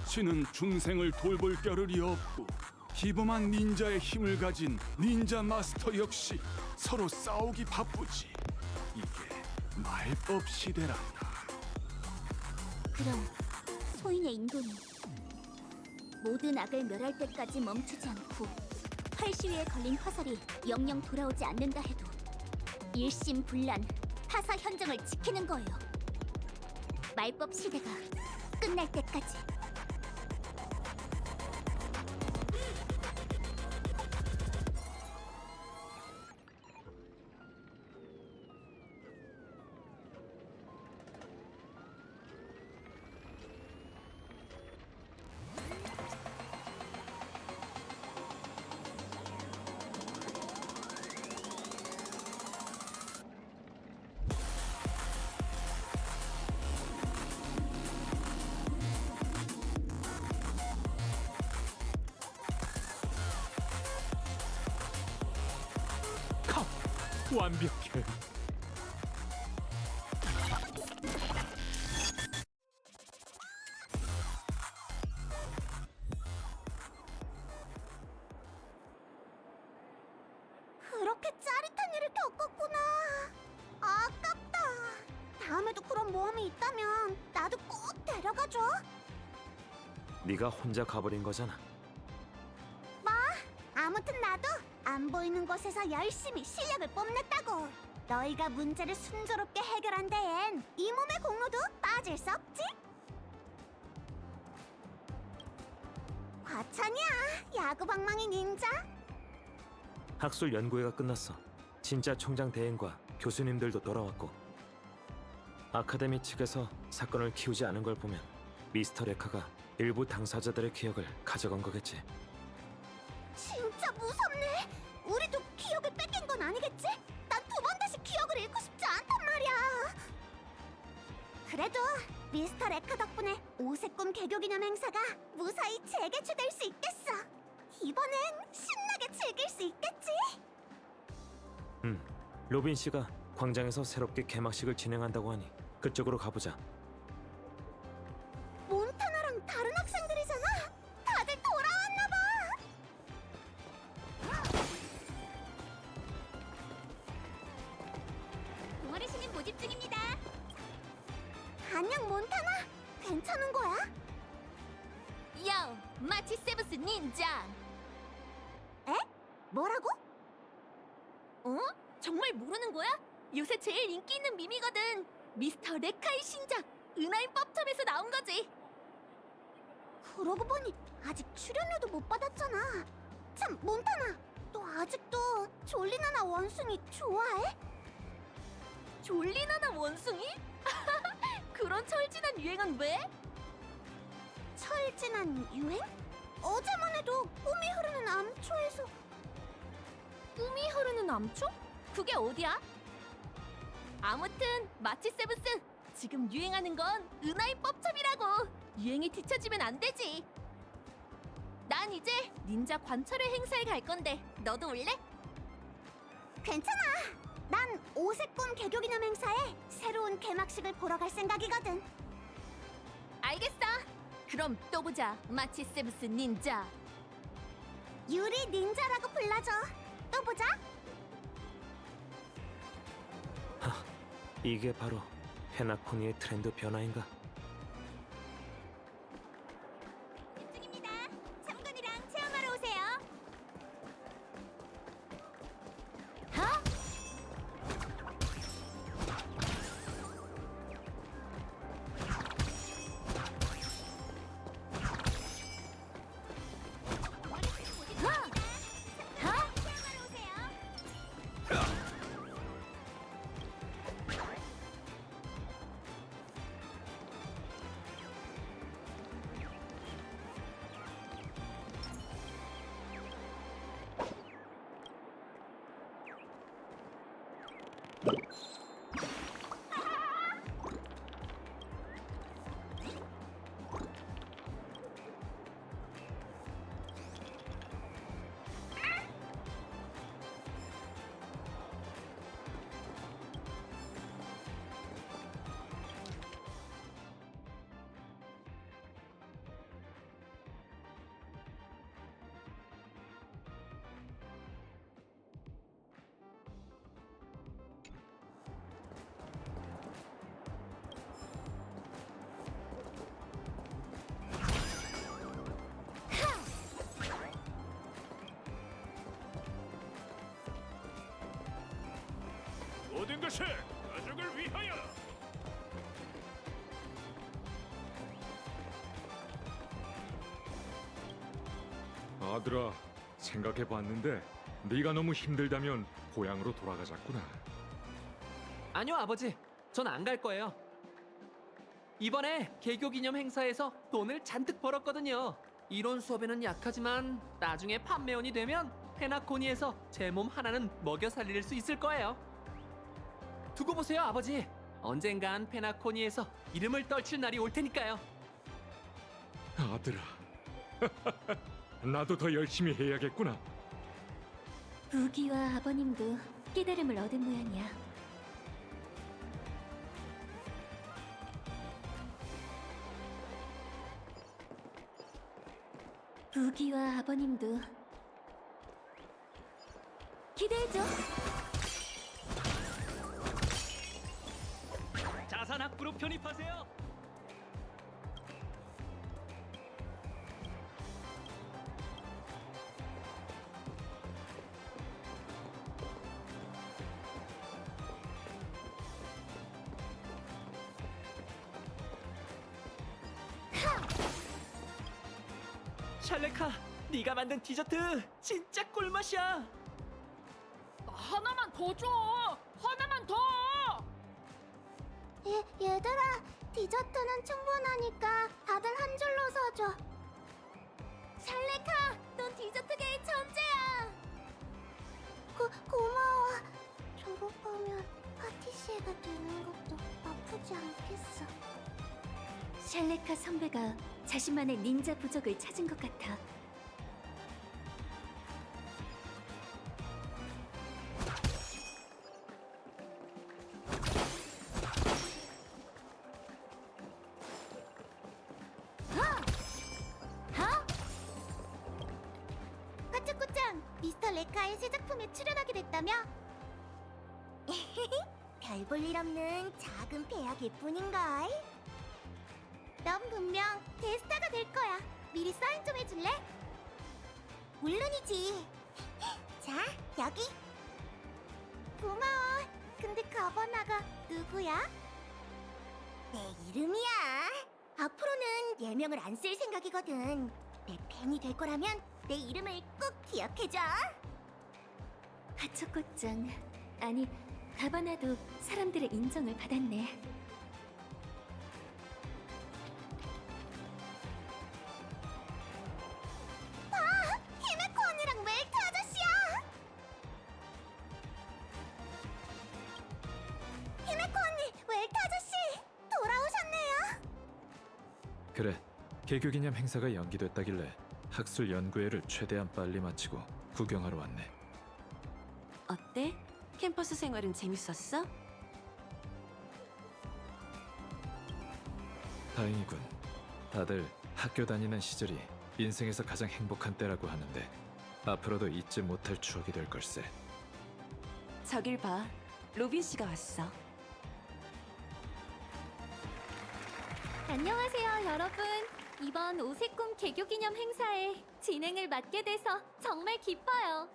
신은 중생을 돌볼 겨를이 없고 기범한 닌자의 힘을 가진 닌자 마스터 역시 서로 싸우기 바쁘지. 이게 말법 시대란다. 그럼 소인의 인도는 모든 악을 멸할 때까지 멈추지 않고 활시위에 걸린 화살이 영영 돌아오지 않는다 해도 일심불란 타사 현정을 지키는 거예요. 말법 시대가 끝날 때까지. 완벽해. 그렇게 짜릿한 일을 겪었구나. 아깝다. 다음에도 그런 모험이 있다면 나도 꼭 데려가줘. 네가 혼자 가버린 거잖아. 뭐? 아무튼 나도 안 보이는 곳에서 열심히 실력을 뽐냈다고. 너희가 문제를 순조롭게 해결한 데엔 이 몸의 공로도 빠질 수 없지. 과찬이야, 야구방망이 닌자. 학술 연구회가 끝났어. 진짜 총장 대행과 교수님들도 돌아왔고 아카데미 측에서 사건을 키우지 않은 걸 보면 미스터 레카가 일부 당사자들의 기억을 가져간 거겠지. 진짜 무섭네. 우리도 기억을 뺏긴 건 아니겠지? 난 두 번 다시 기억을 잃고 싶지 않단 말이야. 그래도 미스터 레카 덕분에 오색꿈 개교 기념 행사가 무사히 재개최될 수 있겠어. 이번엔 신나게 즐길 수 있겠지? 로빈 씨가 광장에서 새롭게 개막식을 진행한다고 하니 그쪽으로 가보자. 몬타나랑 다른 학생들이잖아. 다들 돌아왔나 봐. 동아리 신인 모집 중입니다. 안녕 몬타나. 괜찮은 거야? 요, 마치 세브스 닌자. 에? 뭐라고? 어? 정말 모르는 거야? 요새 제일 인기 있는 밈이거든. 미스터 레카의 신작 은하인 법탐에서 나온 거지. 그러고 보니 아직 출연료도 못 받았잖아. 참, 몬타나, 너 아직도 졸리나나 원숭이 좋아해? 졸리나나 원숭이? 그런 철진한 유행은 왜? 철진한 유행? 어제만 해도 꿈이 흐르는 암초에서. 꿈이 흐르는 암초? 그게 어디야? 아무튼 마치 세브스, 지금 유행하는 건 은하인 법첩이라고. 유행이 뒤처지면 안 되지. 난 이제 닌자 관찰회 행사에 갈 건데 너도 올래? 괜찮아. 난 오색꿈 개교 기념 행사에 새로운 개막식을 보러 갈 생각이거든. 알겠어. 그럼 또 보자, 마치 세브스 닌자. 유리 닌자라고 불러줘. 또 보자. 이게 바로 헤나코니의 트렌드 변화인가? 중입니다. 참관이랑 체험하러 오세요. 모든 것을 가족을 위하여. 아들아, 생각해봤는데 네가 너무 힘들다면 고향으로 돌아가자꾸나. 아니요, 아버지. 전 안 갈 거예요. 이번에 개교 기념 행사에서 돈을 잔뜩 벌었거든요. 이론 수업에는 약하지만 나중에 판매원이 되면 페나코니에서 제 몸 하나는 먹여 살릴 수 있을 거예요. 두고 보세요, 아버지. 언젠간 페나코니에서 이름을 떨칠 날이 올 테니까요. 아들아, 나도 더 열심히 해야겠구나. 부기와 아버님도 깨달음을 얻은 모양이야. 부기와 아버님도 기대해줘. 자산학부로 편입하세요. 샬레카, 네가 만든 디저트 진짜 꿀맛이야. 하나만 더 줘. 하나만 더. 얘들아, 디저트는 충분하니까 다들 한 줄로 서줘. 샬레카, 넌 디저트계의 천재야. 고마워. 졸업하면 파티시에가 되는 것도 나쁘지 않겠어. 샬레카 선배가 자신만의 닌자 부적을 찾은 것 같아. 파츠코짱, 미스터 레카의 새 작품에 출연하게 됐다며? 별 볼 일 없는 작은 배역일 뿐인걸. 넌 분명 대스타가 될 거야. 미리 사인 좀 해줄래? 물론이지. 자, 여기. 고마워. 근데 가바나가 누구야? 내 이름이야. 앞으로는 예명을 안 쓸 생각이거든. 내 팬이 될 거라면 내 이름을 꼭 기억해줘. 하초코짱, 아니 가바나도 사람들의 인정을 받았네. 히메코 언니랑 웰트 아저씨야! 히메코 언니, 웰트 아저씨! 돌아오셨네요! 그래, 개교기념 행사가 연기됐다길래 학술 연구회를 최대한 빨리 마치고 구경하러 왔네. 어때? 캠퍼스 생활은 재밌었어? 다행이군. 다들 학교 다니는 시절이 인생에서 가장 행복한 때라고 하는데 앞으로도 잊지 못할 추억이 될 걸세. 저길 봐. 로빈 씨가 왔어. 안녕하세요, 여러분. 이번 오색꿈 개교기념 행사에 진행을 맡게 돼서 정말 기뻐요.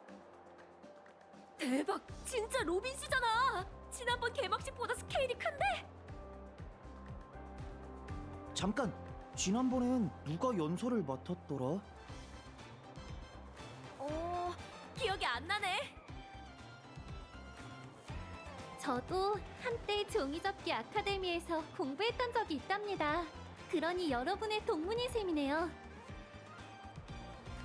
대박! 진짜 로빈 씨잖아. 지난번 개막식보다 스케일이 큰데? 잠깐! 지난번엔 누가 연설을 맡았더라? 기억이 안 나네. 저도 한때 종이접기 아카데미에서 공부했던 적이 있답니다. 그러니 여러분의 동문인 셈이네요.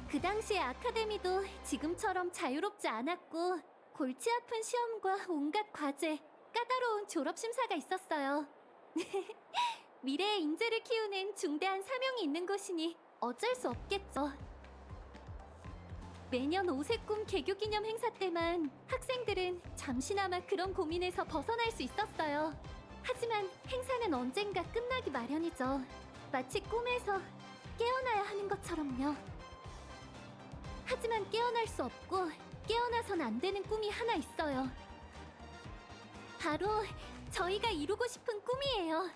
그 당시의 아카데미도 지금처럼 자유롭지 않았고 골치 아픈 시험과 온갖 과제, 까다로운 졸업 심사가 있었어요. 미래의 인재를 키우는 중대한 사명이 있는 곳이니 어쩔 수 없겠죠. 매년 오색꿈 개교기념 행사 때만 학생들은 잠시나마 그런 고민에서 벗어날 수 있었어요. 하지만 행사는 언젠가 끝나기 마련이죠. 마치 꿈에서 깨어나야 하는 것처럼요. 하지만 깨어날 수 없고 깨어나선 안 되는 꿈이 하나 있어요. 바로 저희가 이루고 싶은 꿈이에요.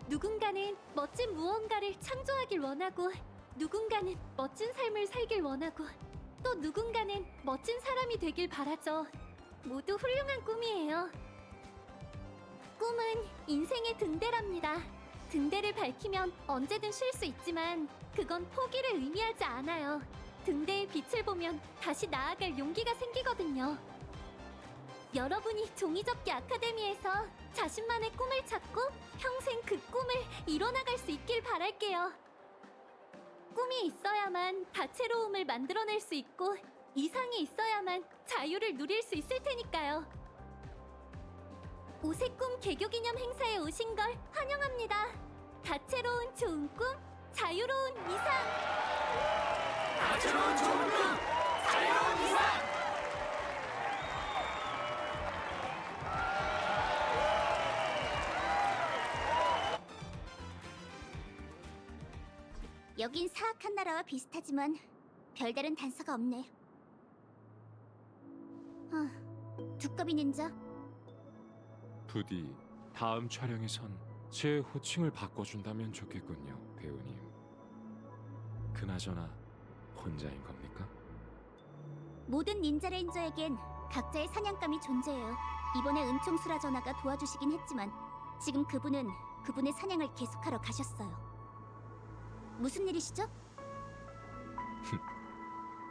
누군가는 멋진 무언가를 창조하길 원하고, 누군가는 멋진 삶을 살길 원하고, 또 누군가는 멋진 사람이 되길 바라죠. 모두 훌륭한 꿈이에요. 꿈은 인생의 등대랍니다. 등대를 밝히면 언제든 쉴 수 있지만 그건 포기를 의미하지 않아요. 등대의 빛을 보면 다시 나아갈 용기가 생기거든요. 여러분이 종이접기 아카데미에서 자신만의 꿈을 찾고 평생 그 꿈을 이뤄나갈 수 있길 바랄게요. 꿈이 있어야만 다채로움을 만들어낼 수 있고 이상이 있어야만 자유를 누릴 수 있을 테니까요. 오색꿈 개교기념 행사에 오신 걸 환영합니다. 다채로운 좋은 꿈, 자유로운 이상! 다채로운 좋은 꿈, 자유로운 이상! 여긴 사악한 나라와 비슷하지만 별다른 단서가 없네. 두꺼비 닌자? 부디 다음 촬영에선 제 호칭을 바꿔준다면 좋겠군요, 배우님. 그나저나 혼자인 겁니까? 모든 닌자 레인저에겐 각자의 사냥감이 존재해요. 이번에 은총수라 전하가 도와주시긴 했지만 지금 그분은 그분의 사냥을 계속하러 가셨어요. 무슨 일이시죠?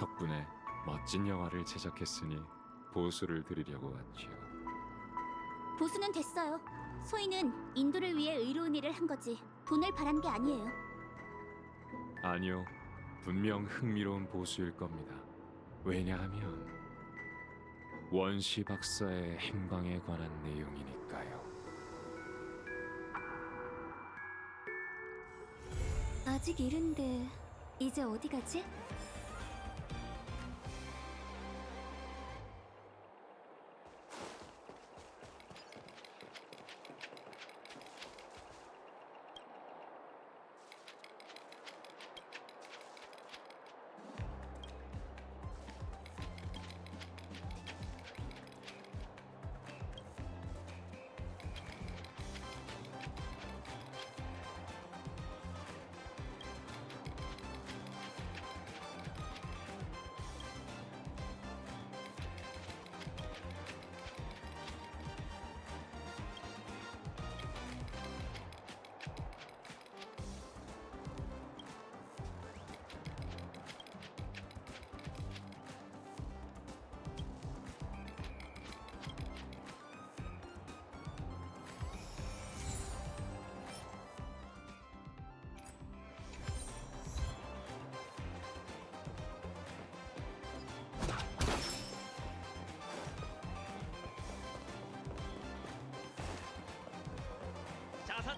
덕분에 멋진 영화를 제작했으니 보수를 드리려고 왔지요. 보수는 됐어요. 소희는 인도를 위해 의로운 일을 한 거지 돈을 바란 게 아니에요. 아니요, 분명 흥미로운 보수일 겁니다. 왜냐하면 원시 박사의 행방에 관한 내용이니까요. 아직 이른데 이제 어디 가지? 자산!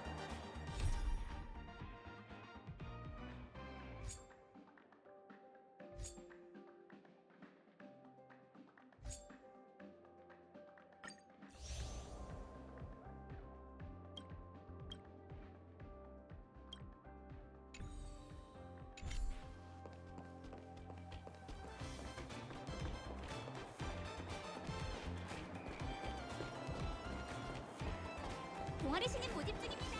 동아리 신임 모집 중입니다.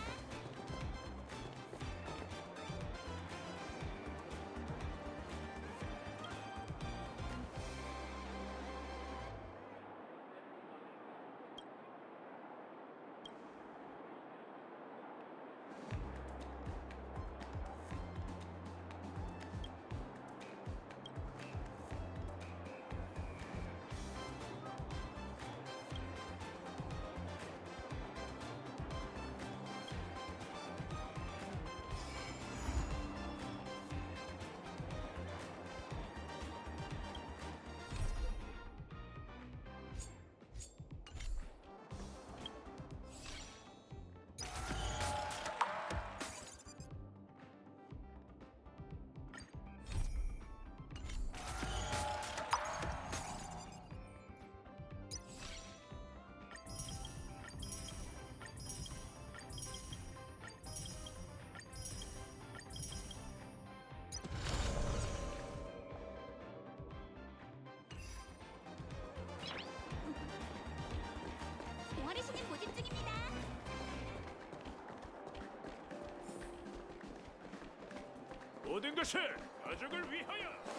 동아리 신임 모집 중입니다. 모든 것을 가족을 위하여!